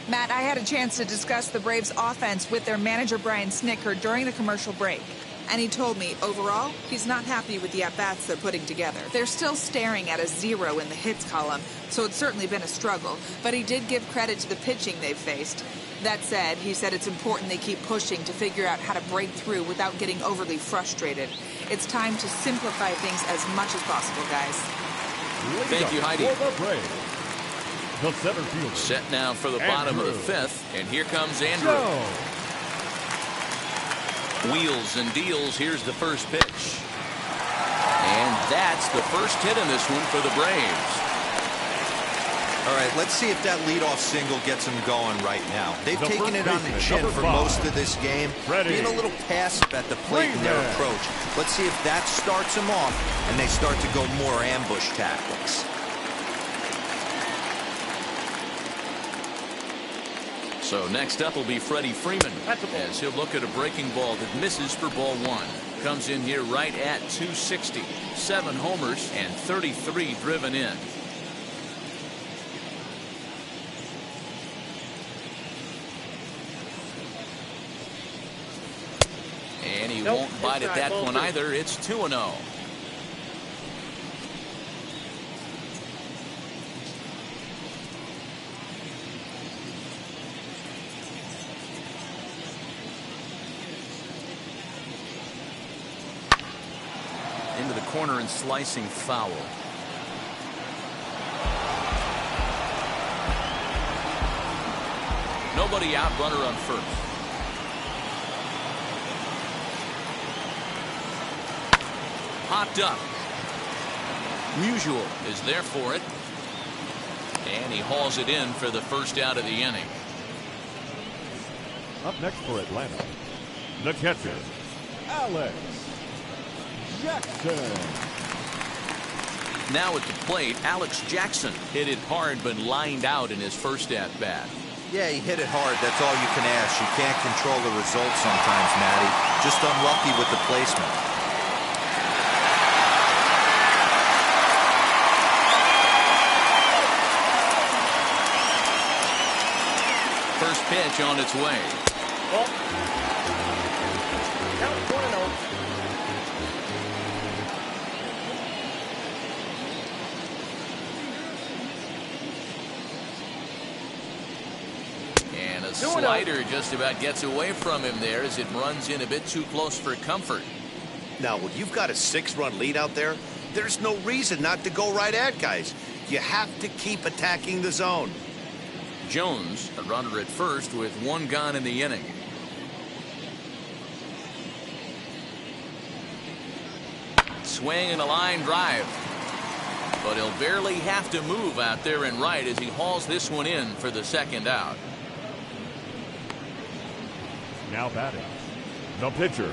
Matt, I had a chance to discuss the Braves offense with their manager Brian Snitker during the commercial break. And he told me, overall, he's not happy with the at-bats they're putting together. They're still staring at a 0 in the hits column, so it's certainly been a struggle. But he did give credit to the pitching they've faced. That said, he said it's important they keep pushing to figure out how to break through without getting overly frustrated. It's time to simplify things as much as possible, guys. Thank you, Heidi. For the Braves, the center fielder. Set now for the bottom of the 5th, and here comes Andrew. Joe. Wheels and deals. Here's the first pitch. And that's the first hit in this one for the Braves. All right, let's see if that leadoff single gets them going right now. They've The taken it first on the baseman, chin number for 5, most of this game, Freddie. being a little passive at the plate in their Freeman. approach. Let's see if that starts them off and they start to go more ambush tactics. So next up will be Freddie Freeman, as he'll look at a breaking ball that misses for ball 1. Comes in here right at 260. 7 homers and 33 driven in. And he won't bite at that one either. It's 2-0. Into the corner and slicing foul. Nobody out, runner on first. Popped up. Musial is there for it. And he hauls it in for the first out of the inning. Up next for Atlanta, the catcher, Alex Jackson. Now at the plate, Alex Jackson hit it hard but lined out in his first at-bat. Yeah, he hit it hard. That's all you can ask. You can't control the results sometimes, Matty. Just unlucky with the placement. pitch on its way. Ball. Count 1-0. And a slider just about gets away from him there as it runs in a bit too close for comfort. Now, when you've got a 6-run lead out there, there's no reason not to go right at guys. You have to keep attacking the zone. Jones, a runner at first with 1 gone in the inning. Swing and a line drive. But he'll barely have to move out there in right as he hauls this one in for the 2nd out. Now batting, the pitcher,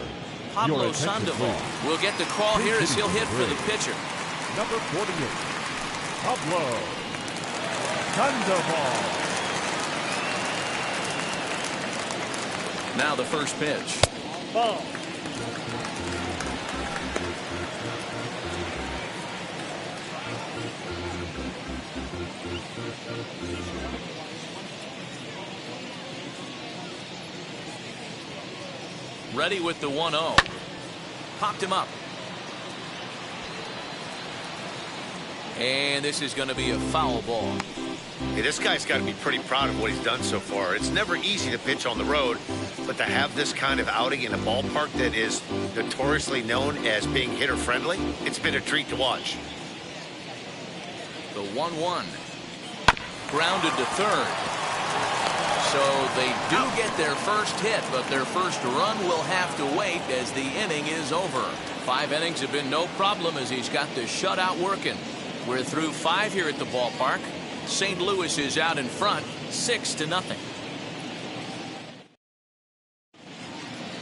Pablo Sandoval will get the call here as he'll hit for the pitcher. number 48, Pablo Sandoval. Now the first pitch. Ball. Ready with the 1-0. Popped him up. And this is going to be a foul ball. Hey, this guy's got to be pretty proud of what he's done so far. It's never easy to pitch on the road, but to have this kind of outing in a ballpark that is notoriously known as being hitter-friendly, it's been a treat to watch. The 1-1. Grounded to third. So they do get their first hit, but their first run will have to wait as the inning is over. 5 innings have been no problem as he's got the shutout working. We're through 5 here at the ballpark. St. Louis is out in front, 6-0.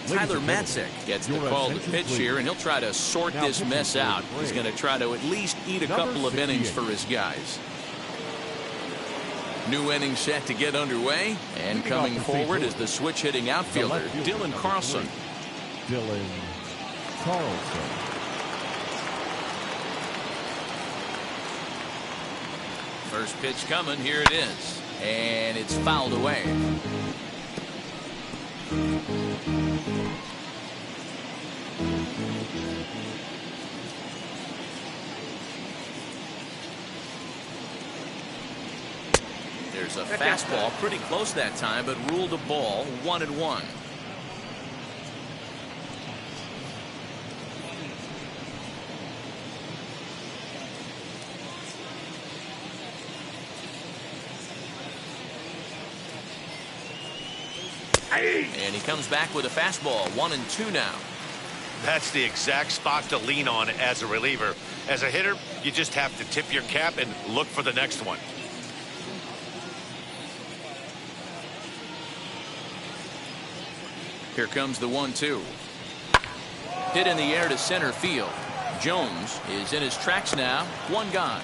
Tyler Matzek gets the call to pitch here, and he'll try to sort this mess out. He's going to try to at least eat a couple of innings for his guys. New inning set to get underway, and coming forward is the switch-hitting outfielder, Dylan Carlson. Dylan Carlson. First pitch coming, here it is, and it's fouled away. There's a fastball pretty close that time, but ruled a ball, 1-1. And he comes back with a fastball, 1-2 now. That's the exact spot to lean on as a reliever. As a hitter, you just have to tip your cap and look for the next one. Here comes the 1-2. Hit in the air to center field. Jones is in his tracks now. 1 gone.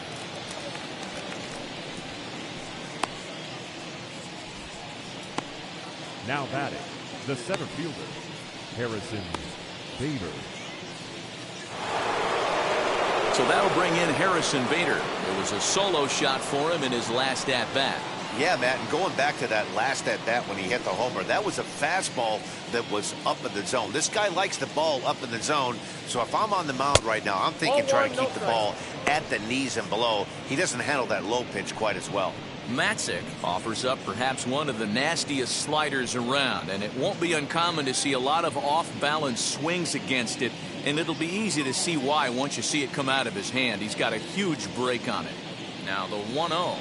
Now batting, the center fielder, Harrison Bader. So that'll bring in Harrison Bader. It was a solo shot for him in his last at-bat. Yeah, Matt, and going back to that last at-bat when he hit the homer, that was a fastball that was up in the zone. This guy likes the ball up in the zone, so if I'm on the mound right now, I'm thinking trying to keep the ball at the knees and below. He doesn't handle that low pitch quite as well. Matzek offers up perhaps one of the nastiest sliders around, and it won't be uncommon to see a lot of off-balance swings against it, and it'll be easy to see why once you see it come out of his hand. He's got a huge break on it. Now the 1-0.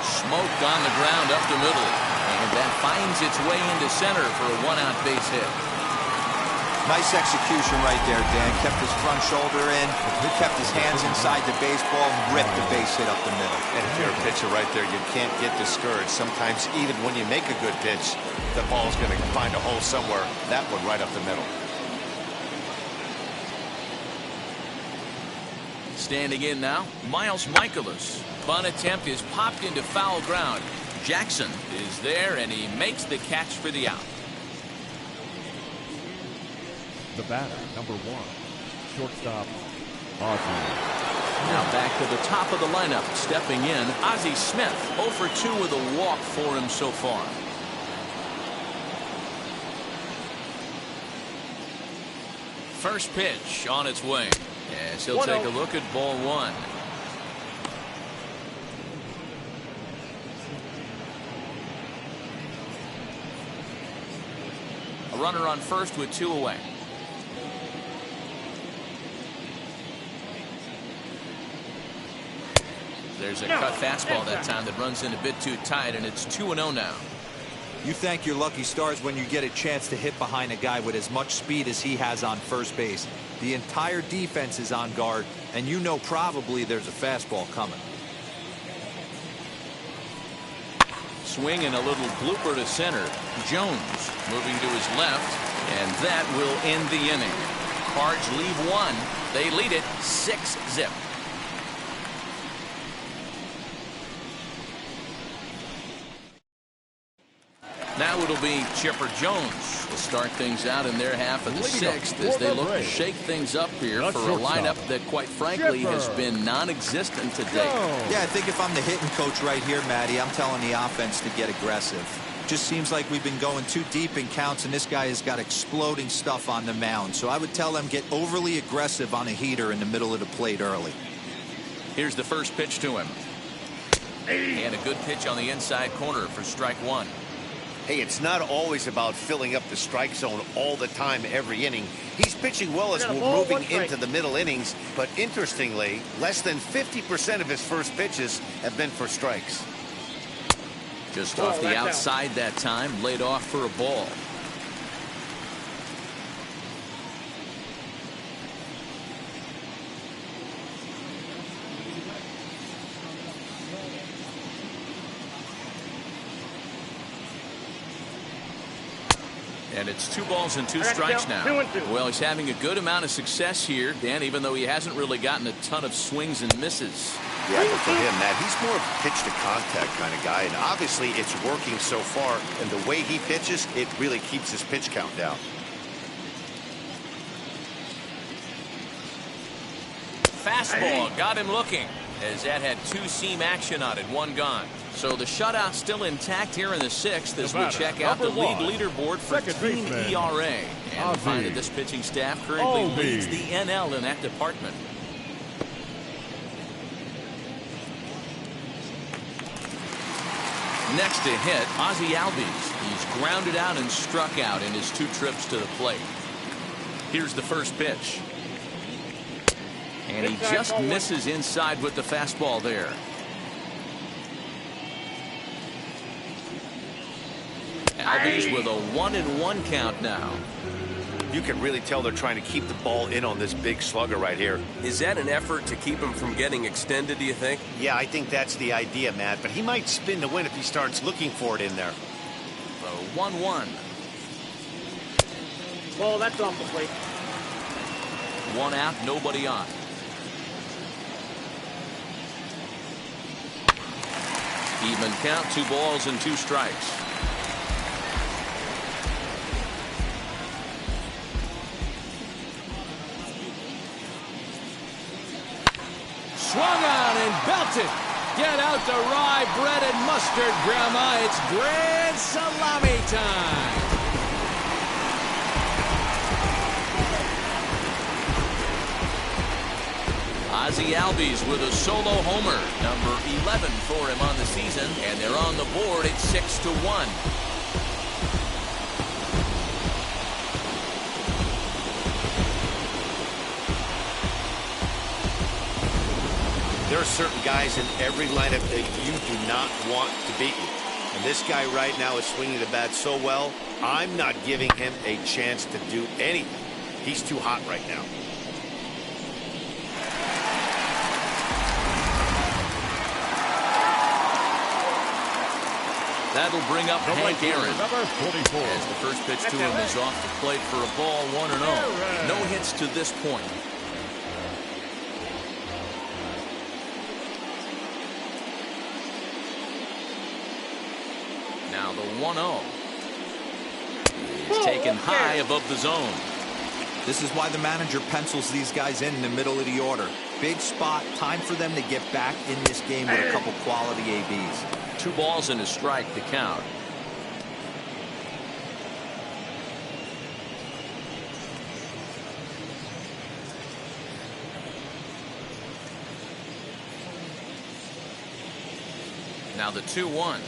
Smoked on the ground up the middle, and that finds its way into center for a 1-out base hit. Nice execution right there, Dan. Kept his front shoulder in, kept his hands inside the baseball, ripped the base hit up the middle. And if you're a pitcher right there, you can't get discouraged. Sometimes even when you make a good pitch, the ball's going to find a hole somewhere. That one right up the middle. Standing in now, Miles Michaelis. Bunt attempt is popped into foul ground. Jackson is there, and he makes the catch for the out. The batter, number 1, shortstop, Ozzie. Now back to the top of the lineup. Stepping in, Ozzie Smith. 0 for 2 with a walk for him so far. First pitch on its way. Yes, he'll take a look at ball one. A runner on first with 2 away. There's a cut fastball that time that runs in a bit too tight, and it's 2-0 now. You thank your lucky stars when you get a chance to hit behind a guy with as much speed as he has on first base. The entire defense is on guard, and you know probably there's a fastball coming. Swing and a little blooper to center. Jones moving to his left, and that will end the inning. Cards leave 1. They lead it 6-0. Now it'll be Chipper Jones to start things out in their half of the 6th as they look to shake things up here for a lineup that, quite frankly, has been non-existent today. Yeah, I think if I'm the hitting coach right here, Matty, I'm telling the offense to get aggressive. Just seems like we've been going too deep in counts, and this guy has got exploding stuff on the mound. So I would tell them get overly aggressive on a heater in the middle of the plate early. Here's the first pitch to him. And a good pitch on the inside corner for strike 1. Hey, it's not always about filling up the strike zone all the time every inning. He's pitching well as we're moving into the middle innings, but interestingly, less than 50% of his first pitches have been for strikes. Just off the outside that time, laid off for a ball. And it's 2 balls and 2 strikes now. Well, he's having a good amount of success here, Dan, even though he hasn't really gotten a ton of swings and misses. Yeah, but for him, Matt, he's more of a pitch-to-contact kind of guy, and obviously it's working so far, and the way he pitches, it really keeps his pitch count down. Fastball got him looking, as that had 2 seam action on it, 1 gone. So the shutout still intact here in the 6th as we check out the league leaderboard for team ERA. And we find that this pitching staff currently leads the NL in that department. Next to hit, Ozzie Albies. He's grounded out and struck out in his 2 trips to the plate. Here's the first pitch. And he just misses inside with the fastball there. Albies with a 1-1 count now. You can really tell they're trying to keep the ball in on this big slugger right here. Is that an effort to keep him from getting extended, do you think? Yeah, I think that's the idea, Matt, but he might spin to win if he starts looking for it in there. So 1-1. Well, that's off the plate. 1 out, nobody on. Even count, 2 balls and 2 strikes. Swung on and belted. Get out the rye bread and mustard, Grandma. It's grand salami time. Ozzie Albies with a solo homer, number 11 for him on the season, and they're on the board at 6-1. There are certain guys in every lineup that you do not want to beat you. And this guy right now is swinging the bat so well, I'm not giving him a chance to do anything. He's too hot right now. That'll bring up Hank Aaron. Number 44. As the first pitch to him is off the plate for a ball, 1-0. No hits to this point. Now the 1-0. He's taken high above the zone. This is why the manager pencils these guys in the middle of the order. Big spot, time for them to get back in this game with a couple quality ABs. 2 balls and a strike to count. Now the 2-1.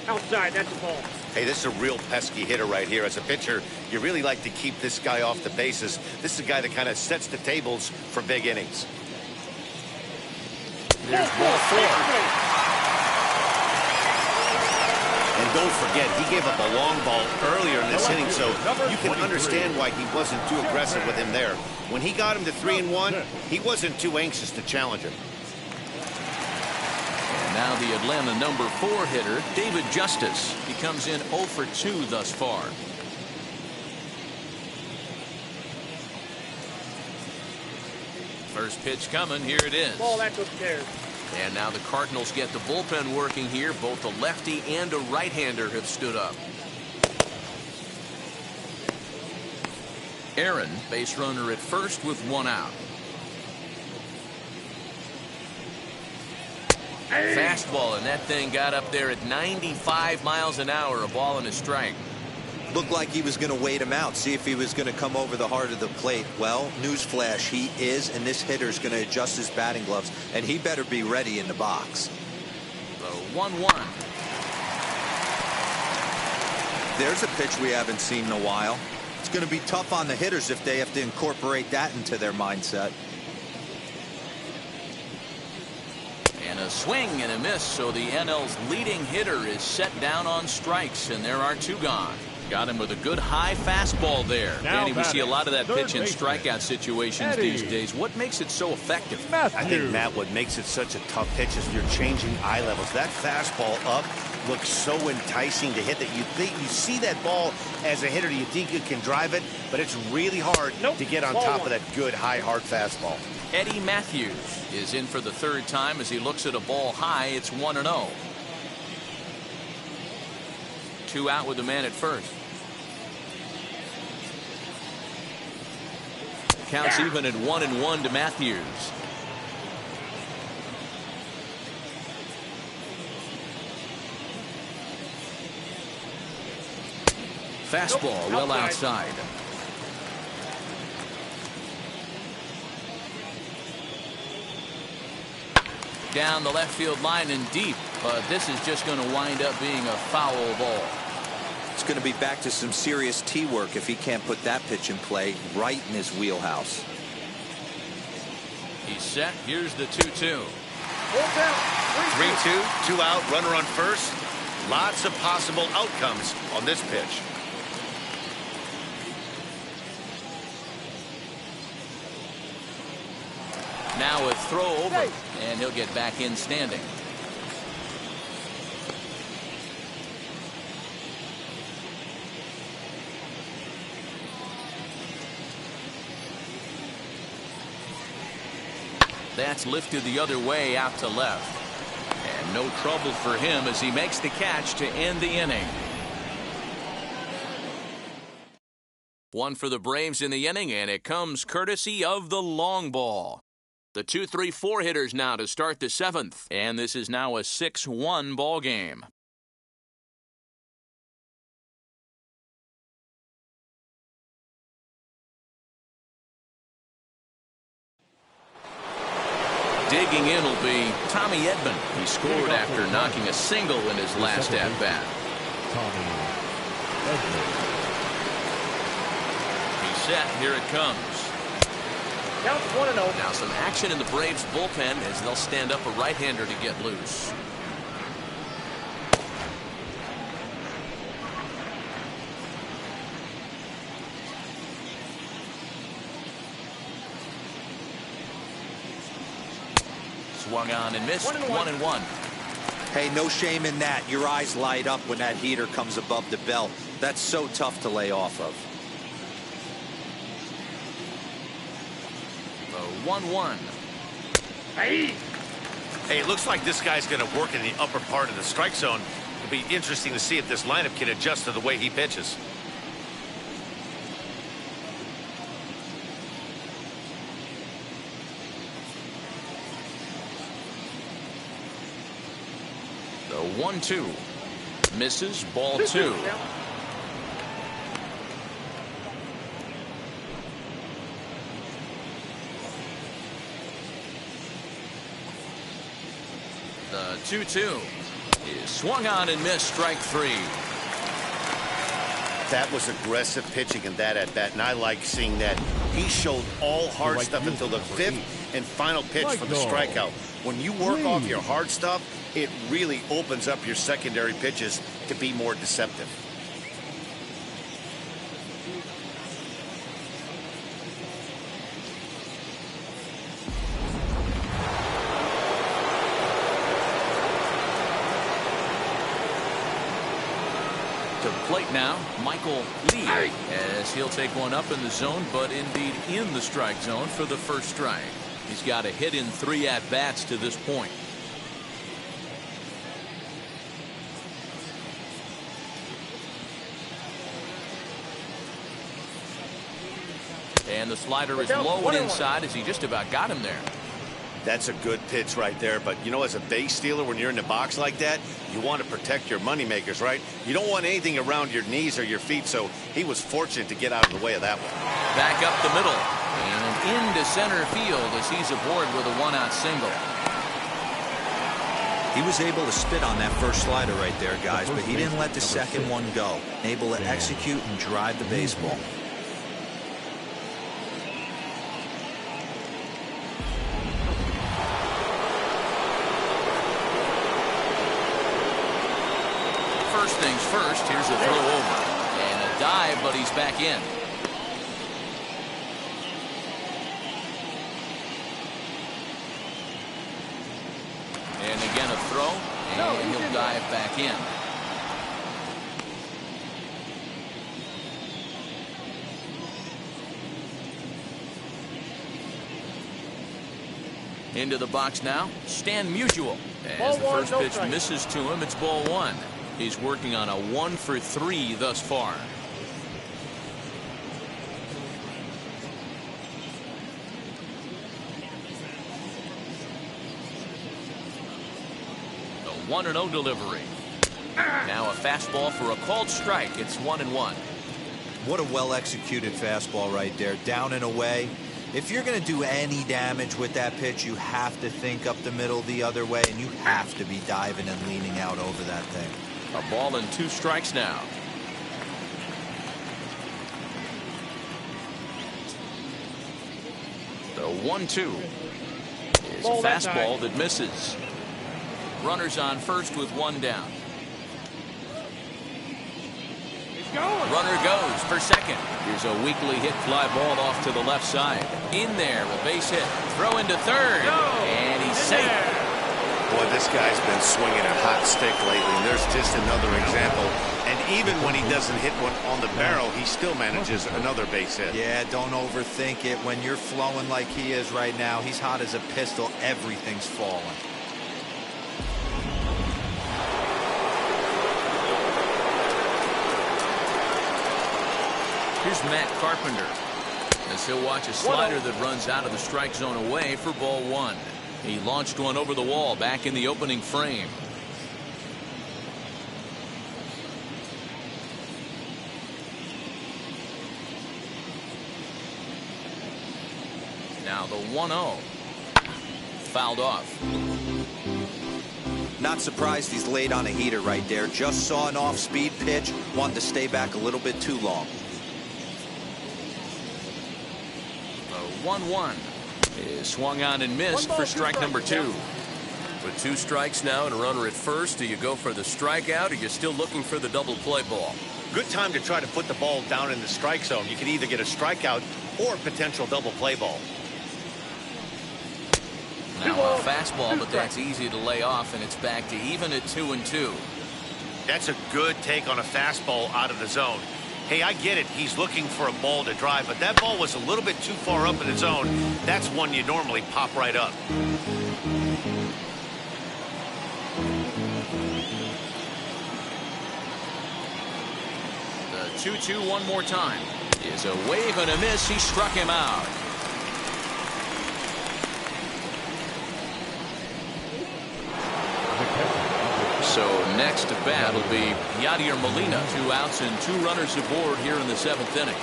Outside, that's a ball. Hey, this is a real pesky hitter right here. As a pitcher, you really like to keep this guy off the bases. This is a guy that kind of sets the tables for big innings. There's ball 4. And don't forget, he gave up a long ball earlier in this inning, so you can understand why he wasn't too aggressive with him there. When he got him to 3-1, he wasn't too anxious to challenge him. And now the Atlanta number 4 hitter, David Justice. He comes in 0 for 2 thus far. First pitch coming. Here it is. Ball, that's upstairs. And now the Cardinals get the bullpen working here. Both a lefty and a right-hander have stood up. Aaron, base runner at first with 1 out. Fastball, and that thing got up there at 95 miles an hour, a ball and a strike. Looked like he was going to wait him out, see if he was going to come over the heart of the plate. Well, newsflash, he is, and this hitter's going to adjust his batting gloves, and he better be ready in the box. The 1-1. There's a pitch we haven't seen in a while. It's going to be tough on the hitters if they have to incorporate that into their mindset. And a swing and a miss, so the NL's leading hitter is set down on strikes, and there are 2 gone. Got him with a good high fastball there. Now Danny, we see a lot of that third pitch in baseman, strikeout situations Eddie. these days. What makes it so effective? I think, Matt, what makes it such a tough pitch is you're changing eye levels. That fastball up looks so enticing to hit that you see that ball as a hitter, you think you can drive it, but it's really hard to get on top of that good high hard fastball. Eddie Matthews is in for the 3rd time as he looks at a ball high. It's 1-0. 2 out with the man at first. Counts even at 1-1 to Matthews. Fastball well outside. Down the left field line and deep, but this is just going to wind up being a foul ball. It's going to be back to some serious tee work if he can't put that pitch in play right in his wheelhouse. He's set. Here's the 2-2. 3-2, 2 out, runner on first. Lots of possible outcomes on this pitch. Now a throw over, and he'll get back in standing. That's lifted the other way out to left. And no trouble for him as he makes the catch to end the inning. 1 for the Braves in the inning, and it comes courtesy of the long ball. The 2-3-4 hitters now to start the 7th, and this is now a 6-1 ball game. Digging in will be Tommy Edman. He scored after knocking a single in his last at-bat. Tommy Edman. He's set. Here it comes. Counts 1-0. Now some action in the Braves bullpen as they'll stand up a right-hander to get loose. Swung on and missed. 1-1. Hey, no shame in that. Your eyes light up when that heater comes above the belt. That's so tough to lay off of. 1-1. Hey, it looks like this guy's going to work in the upper part of the strike zone. It'll be interesting to see if this lineup can adjust to the way he pitches. The 1-2. Misses. Ball 2. The 2-2 is swung on and missed, strike 3. That was aggressive pitching in that at-bat, and I like seeing that. He showed all hard stuff until the 5th and final pitch for the strikeout. When you work off your hard stuff, it really opens up your secondary pitches to be more deceptive. To the plate now, Michael Lee, as he'll take one up in the zone, but indeed in the strike zone for the first strike. He's got a hit in 3 at-bats to this point. And the slider is low and inside as he just about got him there. That's a good pitch right there, but you know, as a base stealer, when you're in the box like that, you want to protect your moneymakers, right? You don't want anything around your knees or your feet, so he was fortunate to get out of the way of that one. Back up the middle and into center field as he's aboard with a 1-out single. He was able to spit on that first slider right there, guys, but he didn't let the second one go. Able to execute and drive the baseball. First things first, here's a throw over. And a dive, but he's back in. And again a throw, and he'll dive back in. Into the box now, Stan Musial. As the first pitch misses to him, it's ball 1. He's working on a 1-for-3 thus far. The 1-0 delivery. Now a fastball for a called strike. It's 1-1. What a well-executed fastball right there. Down and away. If you're going to do any damage with that pitch, you have to think up the middle the other way, and you have to be diving and leaning out over that thing. A ball and 2 strikes now. The 1-2 is a fastball that misses. Runners on first with 1 down. Runner goes for second. Here's a weakly hit fly ball off to the left side. In there, a base hit. Throw into third. And he's safe. Boy, this guy's been swinging a hot stick lately. There's just another example. And even when he doesn't hit one on the barrel, he still manages another base hit. Yeah, don't overthink it. When you're flowing like he is right now, he's hot as a pistol. Everything's falling. Here's Matt Carpenter as he'll watch a slider that runs out of the strike zone away for ball 1. He launched one over the wall back in the opening frame. Now the 1-0. Fouled off. Not surprised he's laid on a heater right there. Just saw an off-speed pitch. Wanted to stay back a little bit too long. The 1-1 is swung on and missed for strike number 2. With 2 strikes now and a runner at first, do you go for the strikeout or you're still looking for the double play ball? Good time to try to put the ball down in the strike zone. You can either get a strikeout or a potential double play ball. Now a fastball, but that's easy to lay off, and it's back to even at 2-2. That's a good take on a fastball out of the zone. Hey, I get it. He's looking for a ball to drive, but that ball was a little bit too far up in the zone. That's one you normally pop right up. The 2-2 one more time is a wave and a miss. He struck him out. So next to bat will be Yadier Molina. 2 outs and 2 runners aboard here in the 7th inning.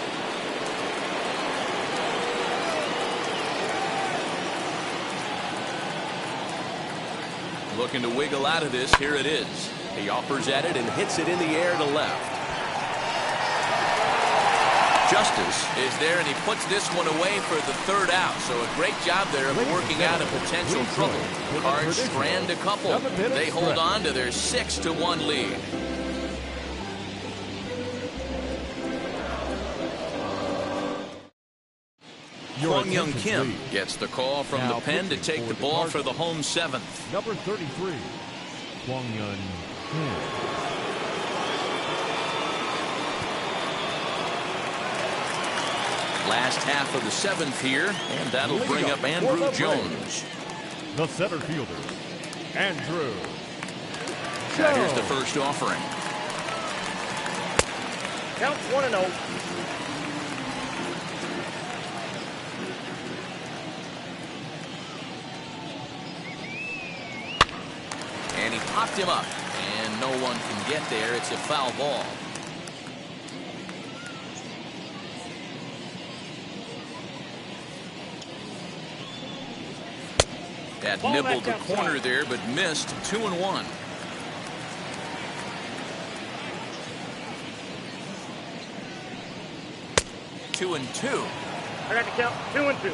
Looking to wiggle out of this. Here it is. He offers at it and hits it in the air to left. Justice is there, and he puts this one away for the third out. So a great job there of working out a potential trouble. Cards strand a couple. They hold on to their 6-1 lead. Kwang Young Kim gets the call from the pen to take the ball for the home 7th. Number 33, Kwang Young Kim. Last half of the 7th here, and that'll bring up Andrew Jones. The center fielder, Andrew Now here's the first offering. Counts 1-0. And he popped him up, and no one can get there. It's a foul ball. That nibbled the corner there, but missed. 2-1. Two and two. I got to count 2-2.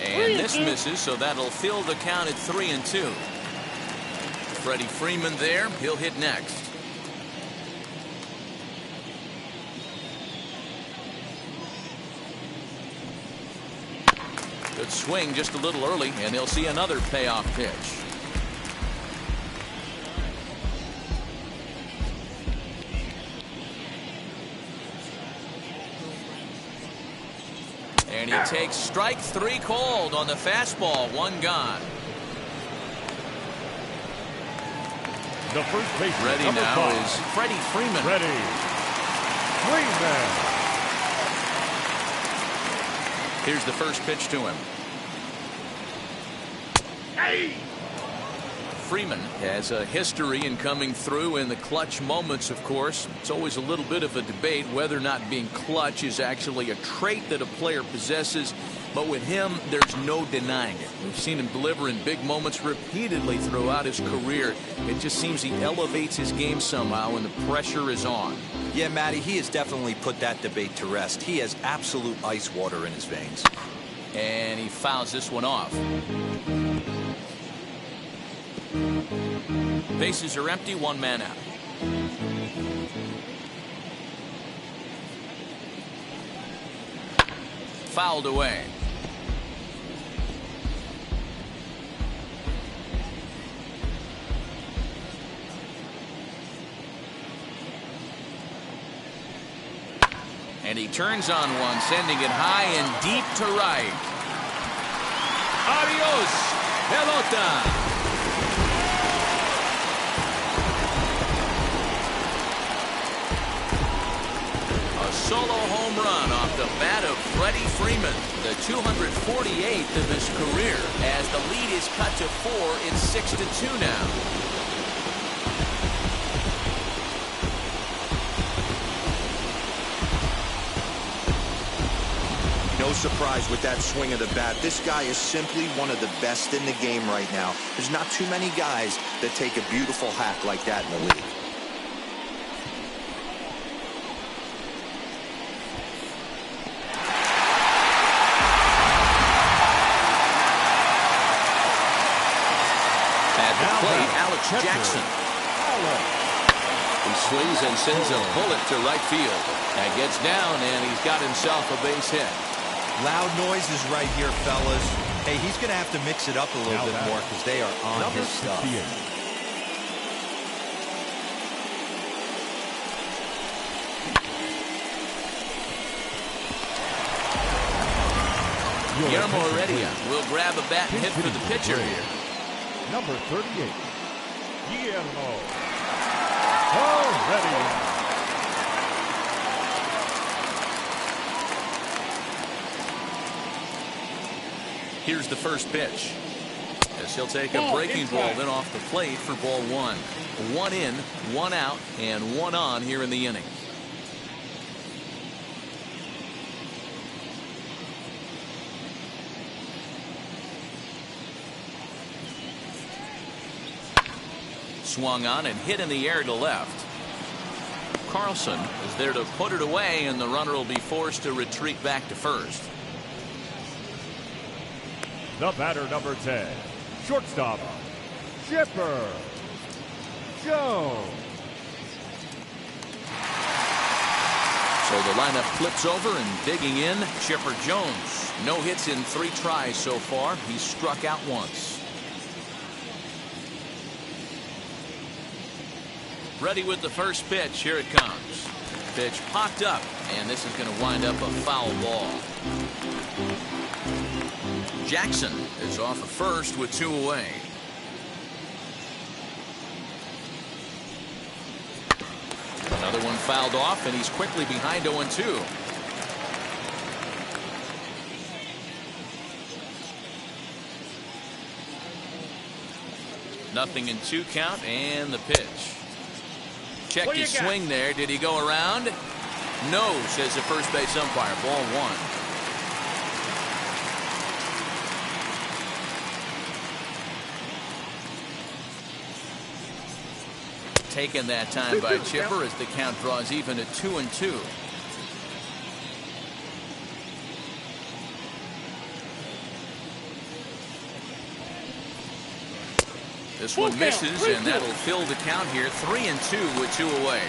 And this misses, so that'll fill the count at 3-2. Freddie Freeman there. He'll hit next. Good swing just a little early, and he'll see another payoff pitch. And he takes strike 3 called on the fastball. 1 gone. The first baseman, Ready number now 5. is Freddie Freeman. Freddie Freeman. Here's the first pitch to him. Hey! Freeman has a history in coming through in the clutch moments, of course. It's always a little bit of a debate whether or not being clutch is actually a trait that a player possesses. But with him, there's no denying it. We've seen him deliver in big moments repeatedly throughout his career. It just seems he elevates his game somehow when the pressure is on. Yeah, Matty, he has definitely put that debate to rest. He has absolute ice water in his veins. And he fouls this one off. Bases are empty, 1 man out. Fouled away. And he turns on one, sending it high and deep to right. Adios, pelota. A solo home run off the bat of Freddie Freeman, the 248th of his career. As the lead is cut to 4, it's 6-2 now. No surprise with that swing of the bat. This guy is simply one of the best in the game right now. There's not too many guys that take a beautiful hack like that in the league. At the plate, Alex Jackson. He swings and sends a bullet to right field. And gets down, and he's got himself a base hit. Loud noises right here, fellas. Hey, he's going to have to mix it up a little bit more because they are on his stuff. Guillermo Heredia will grab a bat and hit for the pitcher here. Number 38, Guillermo Heredia. Here's the first pitch. As he'll take a breaking ball then off the plate for ball 1. 1 in, 1 out, and 1 on here in the inning. Swung on and hit in the air to left. Carlson is there to put it away, and the runner will be forced to retreat back to first. The batter, number 10, shortstop, Chipper Jones. So the lineup flips over, and digging in, Chipper Jones. No hits in 3 tries so far. He's struck out once. Ready with the first pitch. Here it comes. Pitch popped up, and this is going to wind up a foul ball. Jackson is off of first with 2 away. Another one fouled off, and he's quickly behind 0-2. Nothing in 2 count, and the pitch. Check his swing there. Did he go around? No, says the first base umpire. Ball 1. Taken that time by Chipper as the count draws even at 2-2. This one misses, and that'll fill the count here. 3-2 with 2 away.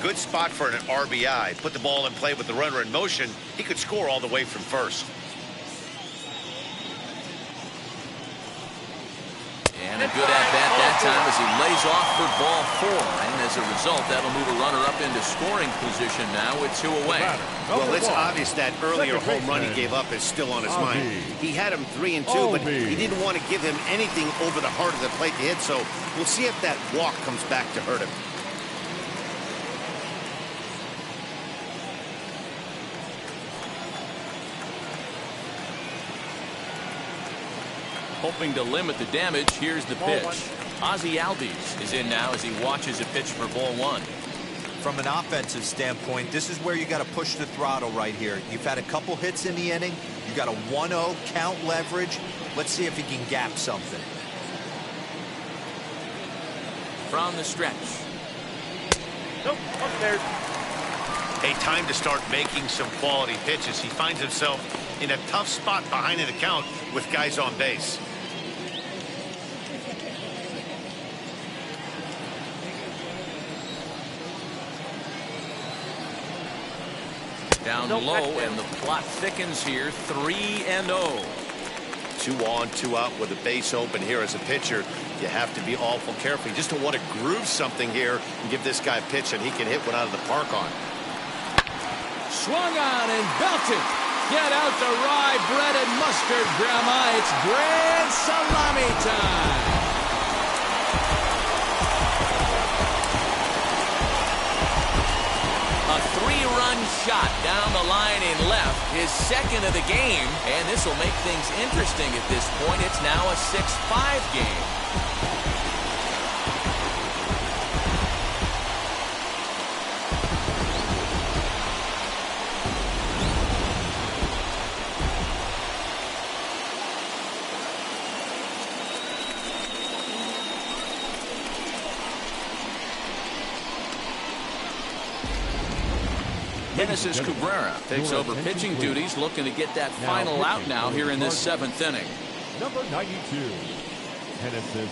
Good spot for an RBI. Put the ball in play with the runner in motion. He could score all the way from first. And a good at-bat that time as he lays off for ball 4. And as a result, that'll move a runner up into scoring position now with 2 away. Well, it's obvious that earlier home run he gave up is still on his mind. He had him 3-2, but he didn't want to give him anything over the heart of the plate to hit, so we'll see if that walk comes back to hurt him. Hoping to limit the damage, here's the pitch. Ozzie Albies is in now as he watches a pitch for ball 1. From an offensive standpoint, this is where you got to push the throttle right here. You've had a couple hits in the inning. You got a 1-0 count leverage. Let's see if he can gap something. From the stretch. Nope, upstairs. Hey, time to start making some quality pitches. He finds himself in a tough spot behind an account with guys on base. Down low, and the plot thickens here. 3-0. 2 on, 2 out with a base open here as a pitcher. You have to be awful careful. You just don't want to groove something here and give this guy a pitch that he can hit one out of the park on. Swung on and belted. Get out the rye bread and mustard, Grandma. It's grand salami time. A 3-run shot down the line in left, his second of the game, and this will make things interesting at this point. It's now a 6-5 game. Genesis Cabrera takes over pitching duties, looking to get that final out now here in this 7th inning. Number 92, Genesis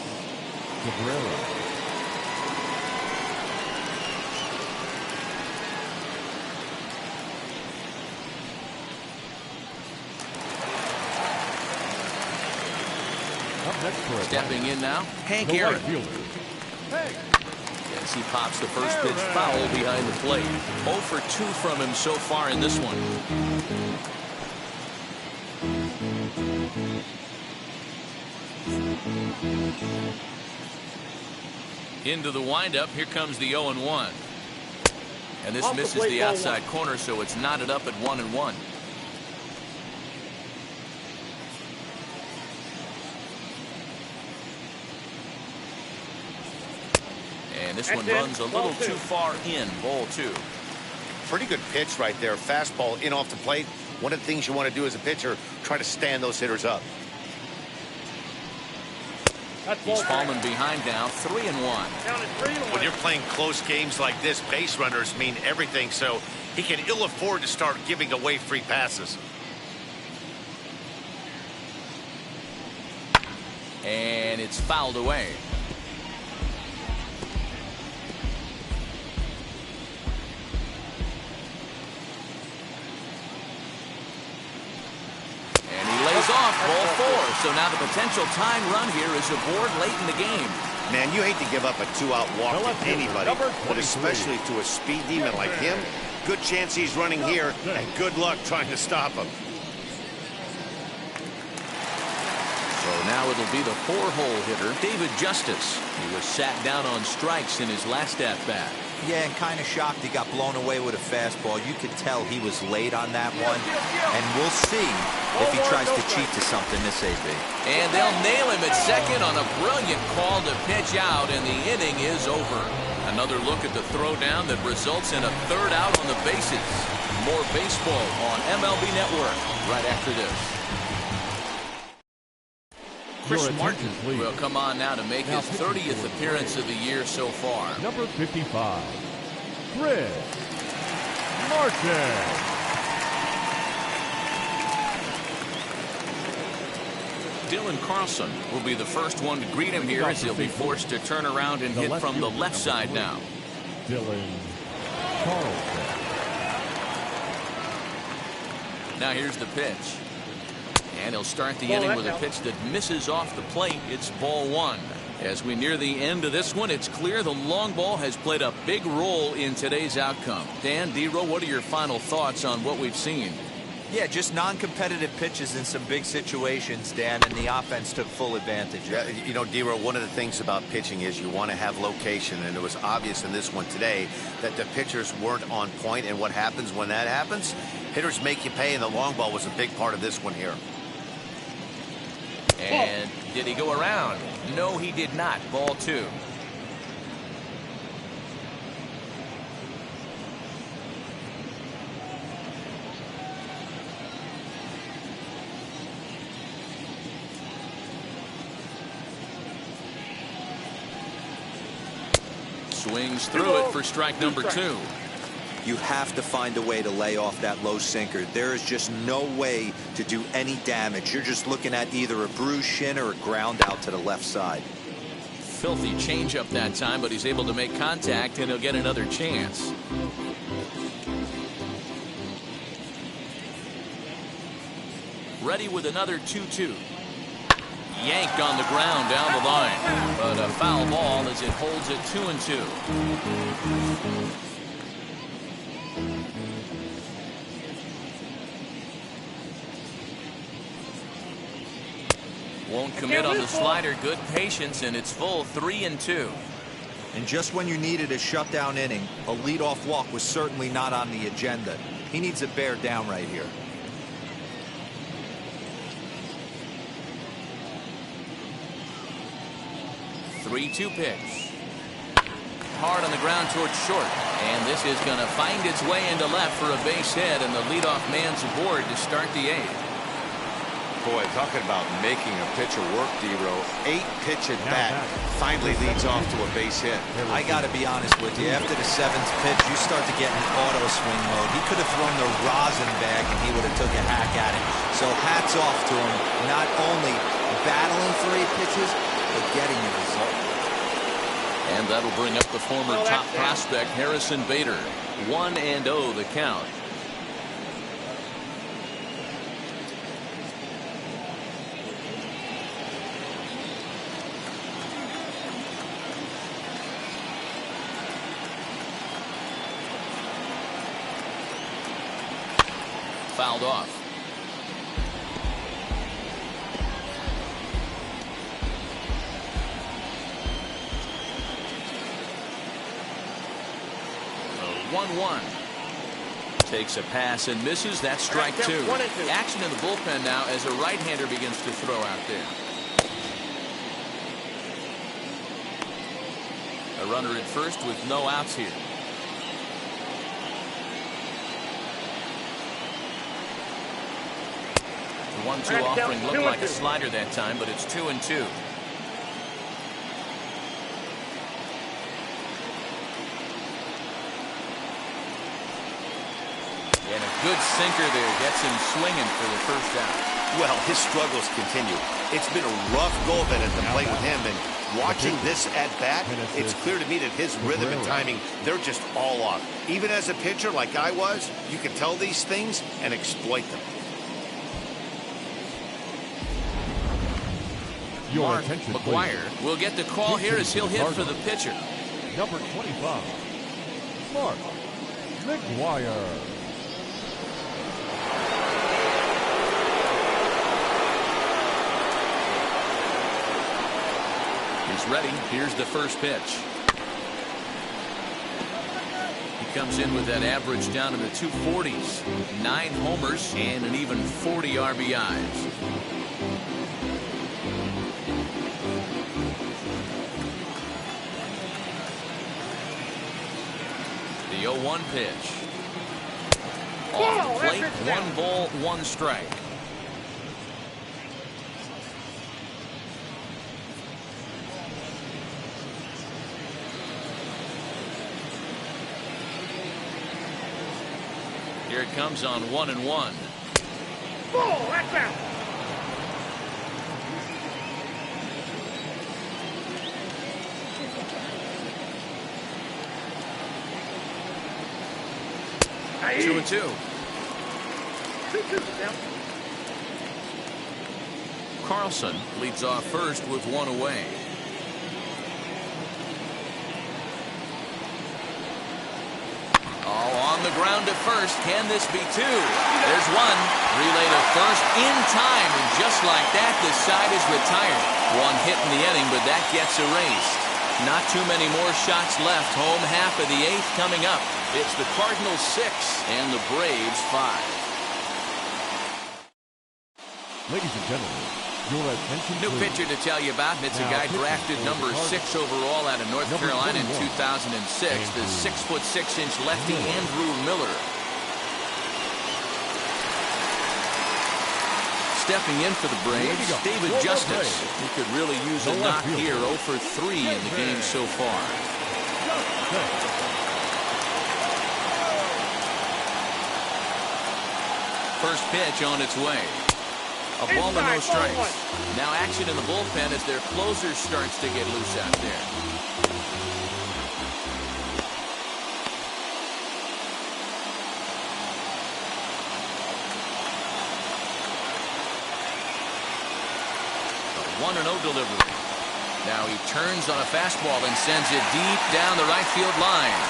Cabrera. Up next for stepping in now, Hank Aaron. As he pops the first pitch foul behind the plate. 0 for 2 from him so far in this one. Into the windup. Here comes the 0-1. And this misses the outside corner, so it's knotted up at 1-1. And this one runs a little too far in. Ball 2. Pretty good pitch right there. Fastball in off the plate. One of the things you want to do as a pitcher, try to stand those hitters up. He's fallen behind now, 3-1. When you're playing close games like this, base runners mean everything, so he can ill afford to start giving away free passes. And it's fouled away. And he lays off ball 4. So now the potential tying run here is aboard late in the game. Man, you hate to give up a 2-out walk to anybody, but especially to a speed demon like him. Good chance he's running here, and good luck trying to stop him. So now it'll be the 4-hole hitter, David Justice. He was sat down on strikes in his last at-bat. Yeah, and kind of shocked he got blown away with a fastball. You could tell he was late on that one. And we'll see if he tries to cheat to something this AB. And they'll nail him at second on a brilliant call to pitch out, and the inning is over. Another look at the throwdown that results in a 3rd out on the bases. More baseball on MLB Network right after this. Chris Martin will come on now to make his 30th appearance of the year so far. Number 55, Chris Martin. Dylan Carlson will be the first one to greet him here as he'll be forced to turn around and hit from the left side now. Dylan Carlson. Now here's the pitch. And he'll start the inning with a pitch that misses off the plate. It's ball 1. As we near the end of this one, it's clear the long ball has played a big role in today's outcome. Dan, D-Row, what are your final thoughts on what we've seen? Yeah, just non-competitive pitches in some big situations, Dan, and the offense took full advantage. Yeah, you know, D-Row, one of the things about pitching is you want to have location, and it was obvious in this one today that the pitchers weren't on point, and what happens when that happens? Hitters make you pay, and the long ball was a big part of this one here. And did he go around? No, he did not. Ball 2. Swings through it for strike number 2. You have to find a way to lay off that low sinker. There is just no way to do any damage. You're just looking at either a bruised shin or a ground out to the left side. Filthy changeup that time, but he's able to make contact, and he'll get another chance. Ready with another 2-2. Yanked on the ground down the line, but a foul ball as it holds it 2-2. Won't commit on the slider. Good patience, and it's full 3-2. And just when you needed a shutdown inning, a leadoff walk was certainly not on the agenda. He needs to bear down right here. 3-2 pitch. Hard on the ground towards short. And this is going to find its way into left for a base hit, and the leadoff man's aboard to start the 8th. Boy, talking about making a pitcher work, D-Row. 8-pitch at bat finally leads off to a base hit. I got to be honest with you. After the 7th pitch, you start to get in auto swing mode. He could have thrown the rosin bag, and he would have took a hack at it. So hats off to him. Not only battling for 8 pitches, but getting the result. And that'll bring up the former top prospect, Harrison Bader. 1-0 the count. Fouled off. So 1-1. Takes a pass and misses. That's strike 2. Action in the bullpen now as a right-hander begins to throw out there. A runner at first with no outs here. The 1-2 offering looked like a slider that time, but it's 2-2. And a good sinker there gets him swinging for the first out. Well, his struggles continue. It's been a rough go of it at the plate with him, and watching this at-bat, it's clear to me that his rhythm and timing, they're just all off. Even as a pitcher like I was, you can tell these things and exploit them. Mark McGuire will get the call here as he'll hit for the pitcher. Number 25, Mark McGuire. He's ready. Here's the first pitch. He comes in with that average down in the 240s. 9 homers and an even 40 RBIs. The 0-1 pitch. Off the plate, 1 ball, 1 strike. Here it comes on 1-1. Ball, that's out. Aye. 2-2. 2-2 now. Carlson leads off first with 1 away. On the ground to first. Can this be 2? There's 1. Relay to first in time, and just like that, the side is retired. 1 hit in the inning, but that gets erased. Not too many more shots left. Home half of the 8th coming up. It's the Cardinals 6 and the Braves 5. Ladies and gentlemen, your attention New please. pitcher to tell you about. It's a guy drafted number 6 overall out of North Carolina in 2006. The 6'6" lefty Andrew Miller. Stepping in for the Braves, David Justice. He could really use a knock here. 0 for 3 in the game so far. First pitch on its way. A ball and no strikes. Now action in the bullpen as their closer starts to get loose out there. A 1-0 delivery. Now he turns on a fastball and sends it deep down the right field line.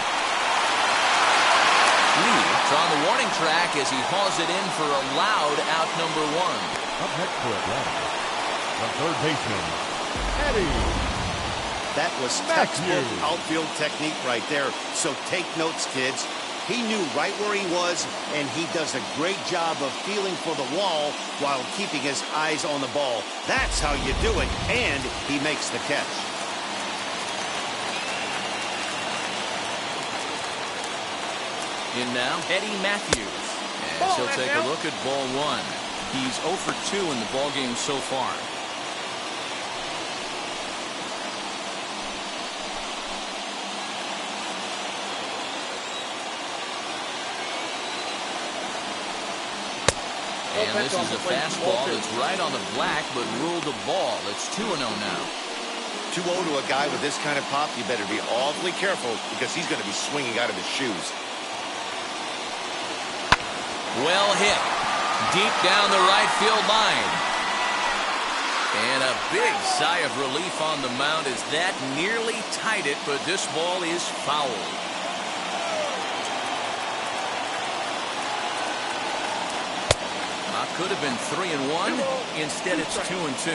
Lee on the warning track as he hauls it in for a loud out number 1. Up next for Atlanta, the third baseman, Eddie. That was textbook outfield technique right there. So take notes, kids. He knew right where he was, and he does a great job of feeling for the wall while keeping his eyes on the ball. That's how you do it, and he makes the catch. In now, Eddie Matthews. As he'll take a look at ball 1. He's 0 for 2 in the ballgame so far. And this is a fastball that's right on the black, but ruled a ball. It's 2-0 now. 2-0 to a guy with this kind of pop, you better be awfully careful because he's going to be swinging out of his shoes. Well hit. Deep down the right field line. And a big sigh of relief on the mound as that nearly tied it, but this ball is foul. Could have been 3-1. Instead, it's 2-2.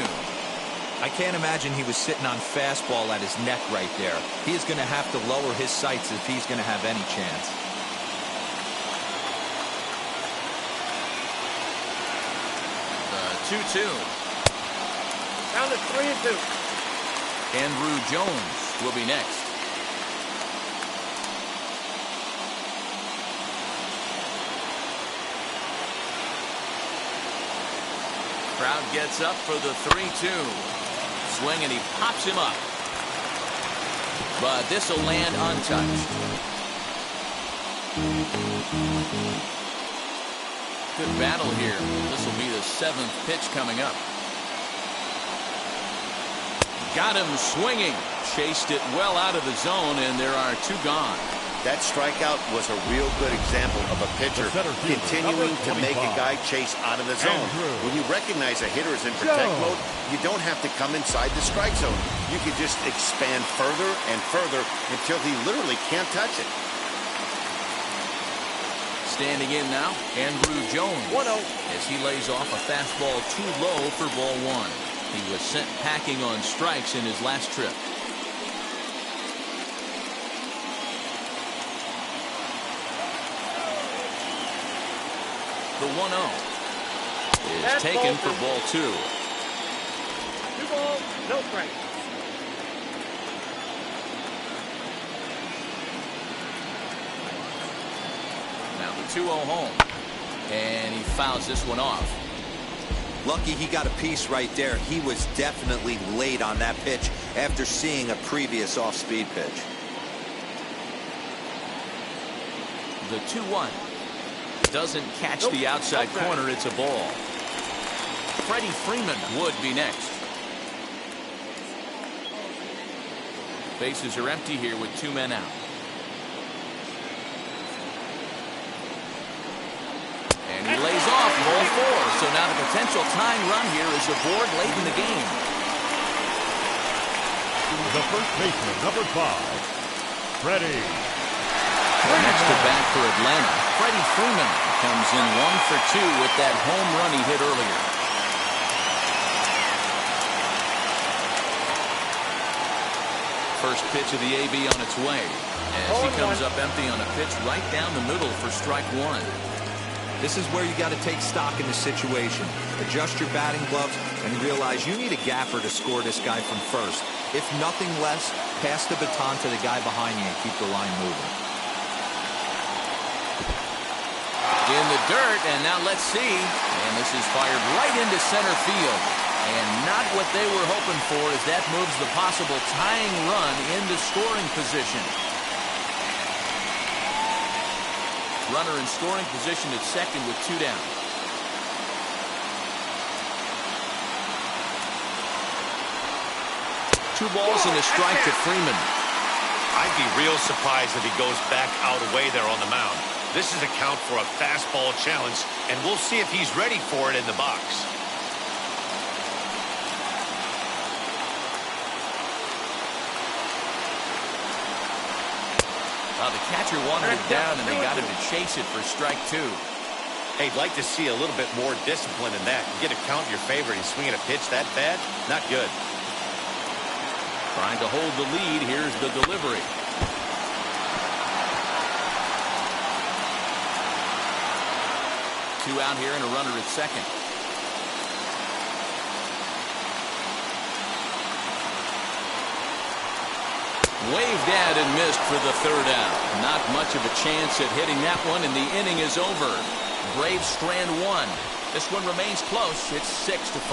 I can't imagine he was sitting on fastball at his neck right there. He is going to have to lower his sights if he's going to have any chance. The 2-2. Down to 3-2. Andrew Jones will be next. Crowd gets up for the 3-2. Swing, and he pops him up. But this will land untouched. Good battle here. This will be the 7th pitch coming up. Got him swinging. Chased it well out of the zone, and there are 2 gone. That strikeout was a real good example of a pitcher continuing to make a guy chase out of the zone. When you recognize a hitter is in protect mode, you don't have to come inside the strike zone. You can just expand further and further until he literally can't touch it. Standing in now, Andrew Jones. 1-0. As he lays off a fastball too low for ball 1. He was sent packing on strikes in his last trip. The 1-0 is taken for ball 2. 2 balls, no strikes. Now the 2-0 home. And he fouls this one off. Lucky he got a piece right there. He was definitely late on that pitch after seeing a previous off-speed pitch. The 2-1. Doesn't catch the outside corner. It's a ball. Freddie Freeman would be next. Bases are empty here with 2 men out. And he lays off ball 4. So now the potential tying run here is aboard late in the game. The first baseman, number 5, Freddie. Next to bat for Atlanta, Freddie Freeman comes in 1 for 2 with that home run he hit earlier. First pitch of the AB on its way as he comes up empty on a pitch right down the middle for strike 1. This is where you got to take stock in the situation. Adjust your batting gloves and realize you need a gapper to score this guy from first. If nothing less, pass the baton to the guy behind you and keep the line moving. In the dirt, and now let's see. And this is fired right into center field. And not what they were hoping for, as that moves the possible tying run into scoring position. Runner in scoring position at second with 2 down. Two balls and a strike to Freeman. I'd be real surprised if he goes back out away there on the mound. This is a count for a fastball challenge, and we'll see if he's ready for it in the box. The catcher wanted it down, and they got him to chase it for strike 2. Hey, I'd like to see a little bit more discipline in that. You get a count in your favor and swinging a pitch that bad? Not good. Trying to hold the lead. Here's the delivery. Two out here and a runner at second. Waved at and missed for the 3rd out. Not much of a chance at hitting that one, and the inning is over. Braves strand 1. This one remains close. It's 6-5.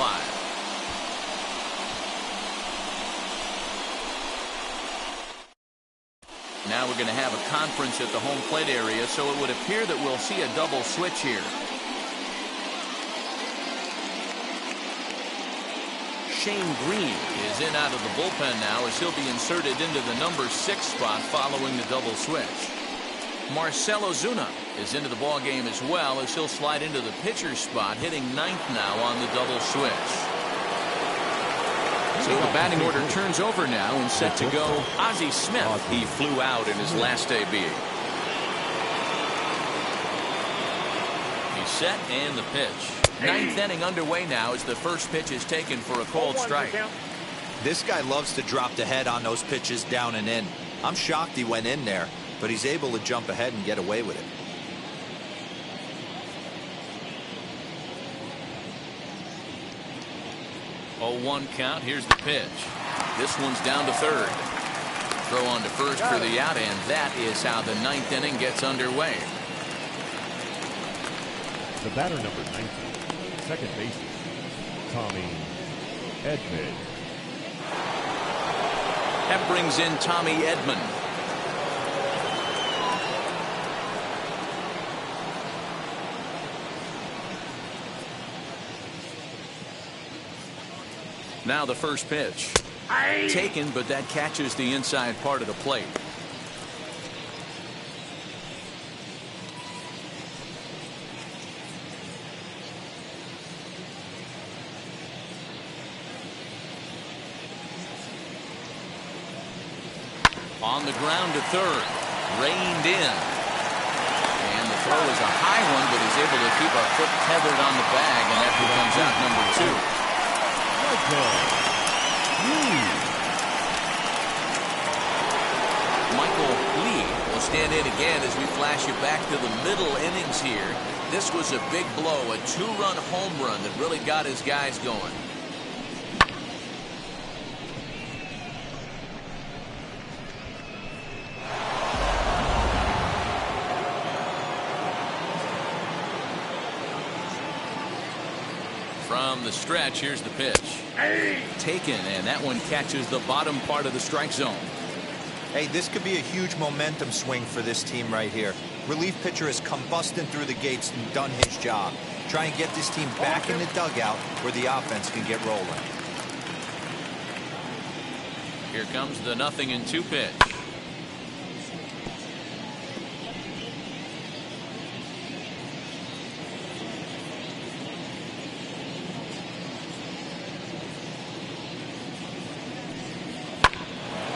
Now we're going to have a conference at the home plate area, so it would appear that we'll see a double switch here. Shane Green is in out of the bullpen now, as he'll be inserted into the number 6 spot following the double switch. Marcell Ozuna is into the ball game as well, as he'll slide into the pitcher's spot, hitting 9th now on the double switch. So the batting order turns over now, and set to go Ozzie Smith. He flew out in his last AB. He's set, and the pitch. 9th inning underway now as the first pitch is taken for a called strike. This guy loves to drop the head on those pitches down and in. I'm shocked he went in there, but he's able to jump ahead and get away with it. Oh, 1 count. Here's the pitch. This one's down to 3rd. Throw on to first for the out, and that is how the 9th inning gets underway. The batter, number 19, second baseman, Tommy Edman. That brings in Tommy Edman. Now the first pitch. Taken, but that catches the inside part of the plate. On the ground to third. Reined in. And the throw is a high one, but he's able to keep a foot tethered on the bag, and that becomes out number 2. Michael Lee will stand in again as we flash you back to the middle innings here. This was a big blow, a 2-run home run that really got his guys going. From the stretch, here's the pitch. Taken, and that one catches the bottom part of the strike zone. Hey, this could be a huge momentum swing for this team right here. Relief pitcher has come busting through the gates and done his job. Try and get this team back in the dugout where the offense can get rolling. Here comes the 0-2 pitch.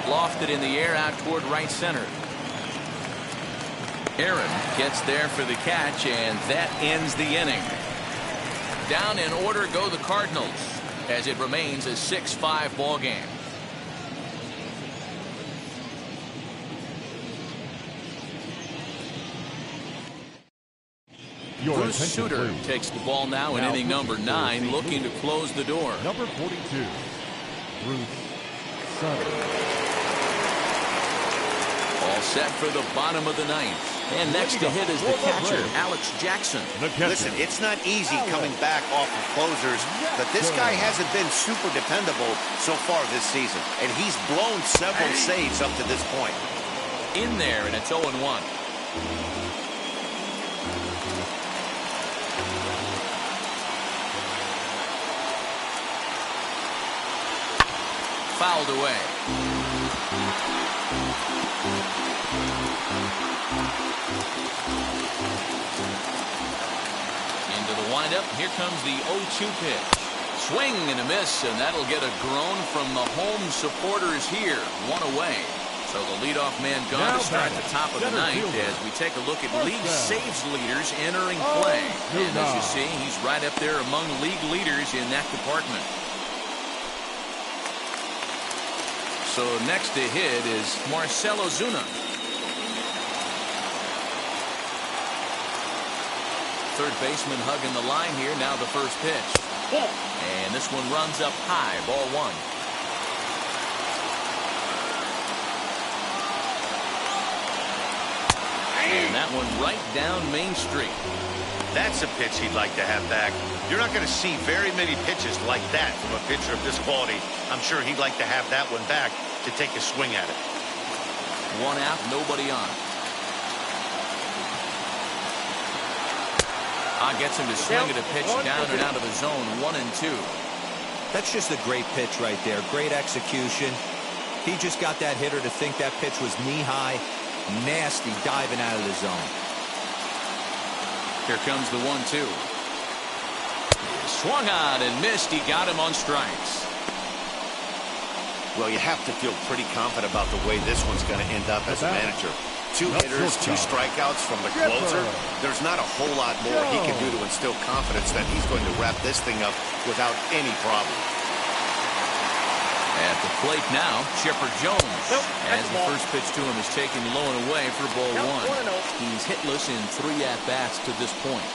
Lofted in the air out toward right center. Aaron gets there for the catch, and that ends the inning. Down in order go the Cardinals as it remains a 6-5 ball game. Bruce Sutter takes the ball now in inning number 9, looking to close the door. Number 42, Bruce Sutter. All set for the bottom of the 9th. And next to hit is the catcher, Alex Jackson. Listen, it's not easy coming back off of closers, but this guy hasn't been super dependable so far this season. And he's blown several saves up to this point. In there, and it's 0-1. Fouled away. Into the windup. Here comes the 0-2 pitch. Swing and a miss, and that'll get a groan from the home supporters here. 1 away. So the leadoff man gone to start the top of the 9th as we take a look at league saves leaders entering play. And as you see, he's right up there among league leaders in that department. So next to hit is Marcell Ozuna. Third baseman hugging the line here. Now the first pitch. And this one runs up high. Ball 1. And that one right down Main Street. That's a pitch he'd like to have back. You're not going to see very many pitches like that from a pitcher of this quality. I'm sure he'd like to have that one back to take a swing at it. 1 out, nobody on. Gets him to swing at a pitch down and out of the zone. 1-2. That's just a great pitch right there. Great execution. He just got that hitter to think that pitch was knee-high. Nasty diving out of the zone. Here comes the 1-2. Swung on and missed. He got him on strikes. Well, you have to feel pretty confident about the way this one's going to end up as a manager. 2 hitters, 2 strikeouts from the closer. There's not a whole lot more he can do to instill confidence that he's going to wrap this thing up without any problem. At the plate now, Chipper Jones. As the first pitch to him is taken low and away for ball 1. He's hitless in 3 at-bats to this point.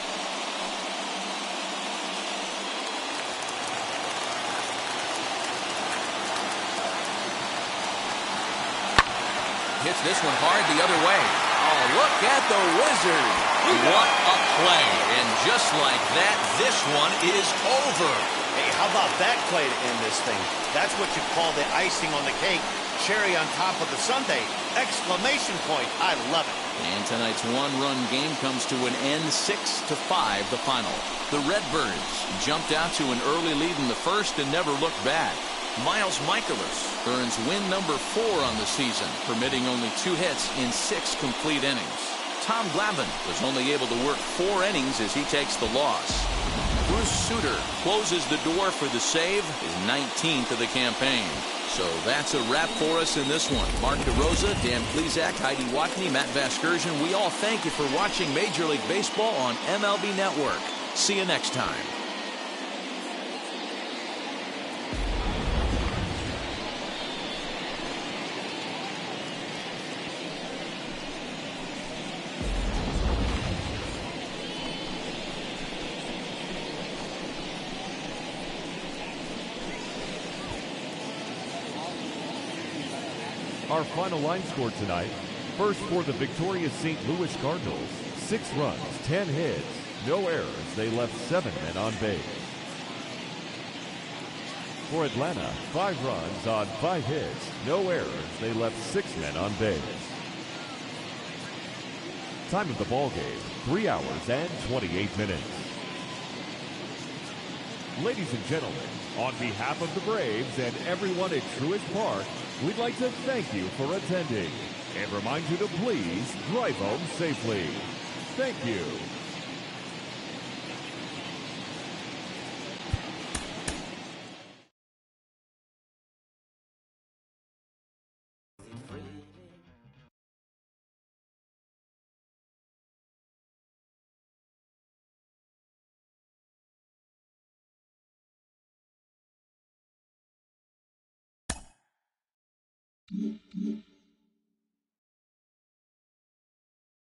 Hits this one hard the other way. Oh, look at the Wizard. What a play. And just like that, this one is over. Hey, how about that play to end this thing? That's what you call the icing on the cake. Cherry on top of the sundae. Exclamation point. I love it. And tonight's one-run game comes to an end, 6-5 the final. The Redbirds jumped out to an early lead in the first and never looked back. Miles Michaelis earns win number 4 on the season, permitting only 2 hits in 6 complete innings. Tom Glavine was only able to work 4 innings as he takes the loss. Bruce Sutter closes the door for the save, his 19th of the campaign. So that's a wrap for us in this one. Mark DeRosa, Dan Plesac, Heidi Watney, Matt Vasgersian, we all thank you for watching Major League Baseball on MLB Network. See you next time. Our final line score tonight. First for the victorious St. Louis Cardinals, 6 runs, 10 hits, no errors. They left 7 men on base. For Atlanta, 5 runs on 5 hits, no errors. They left 6 men on base. Time of the ball game, 3 hours and 28 minutes. Ladies and gentlemen, on behalf of the Braves and everyone at Truist Park, we'd like to thank you for attending and remind you to please drive home safely. Thank you.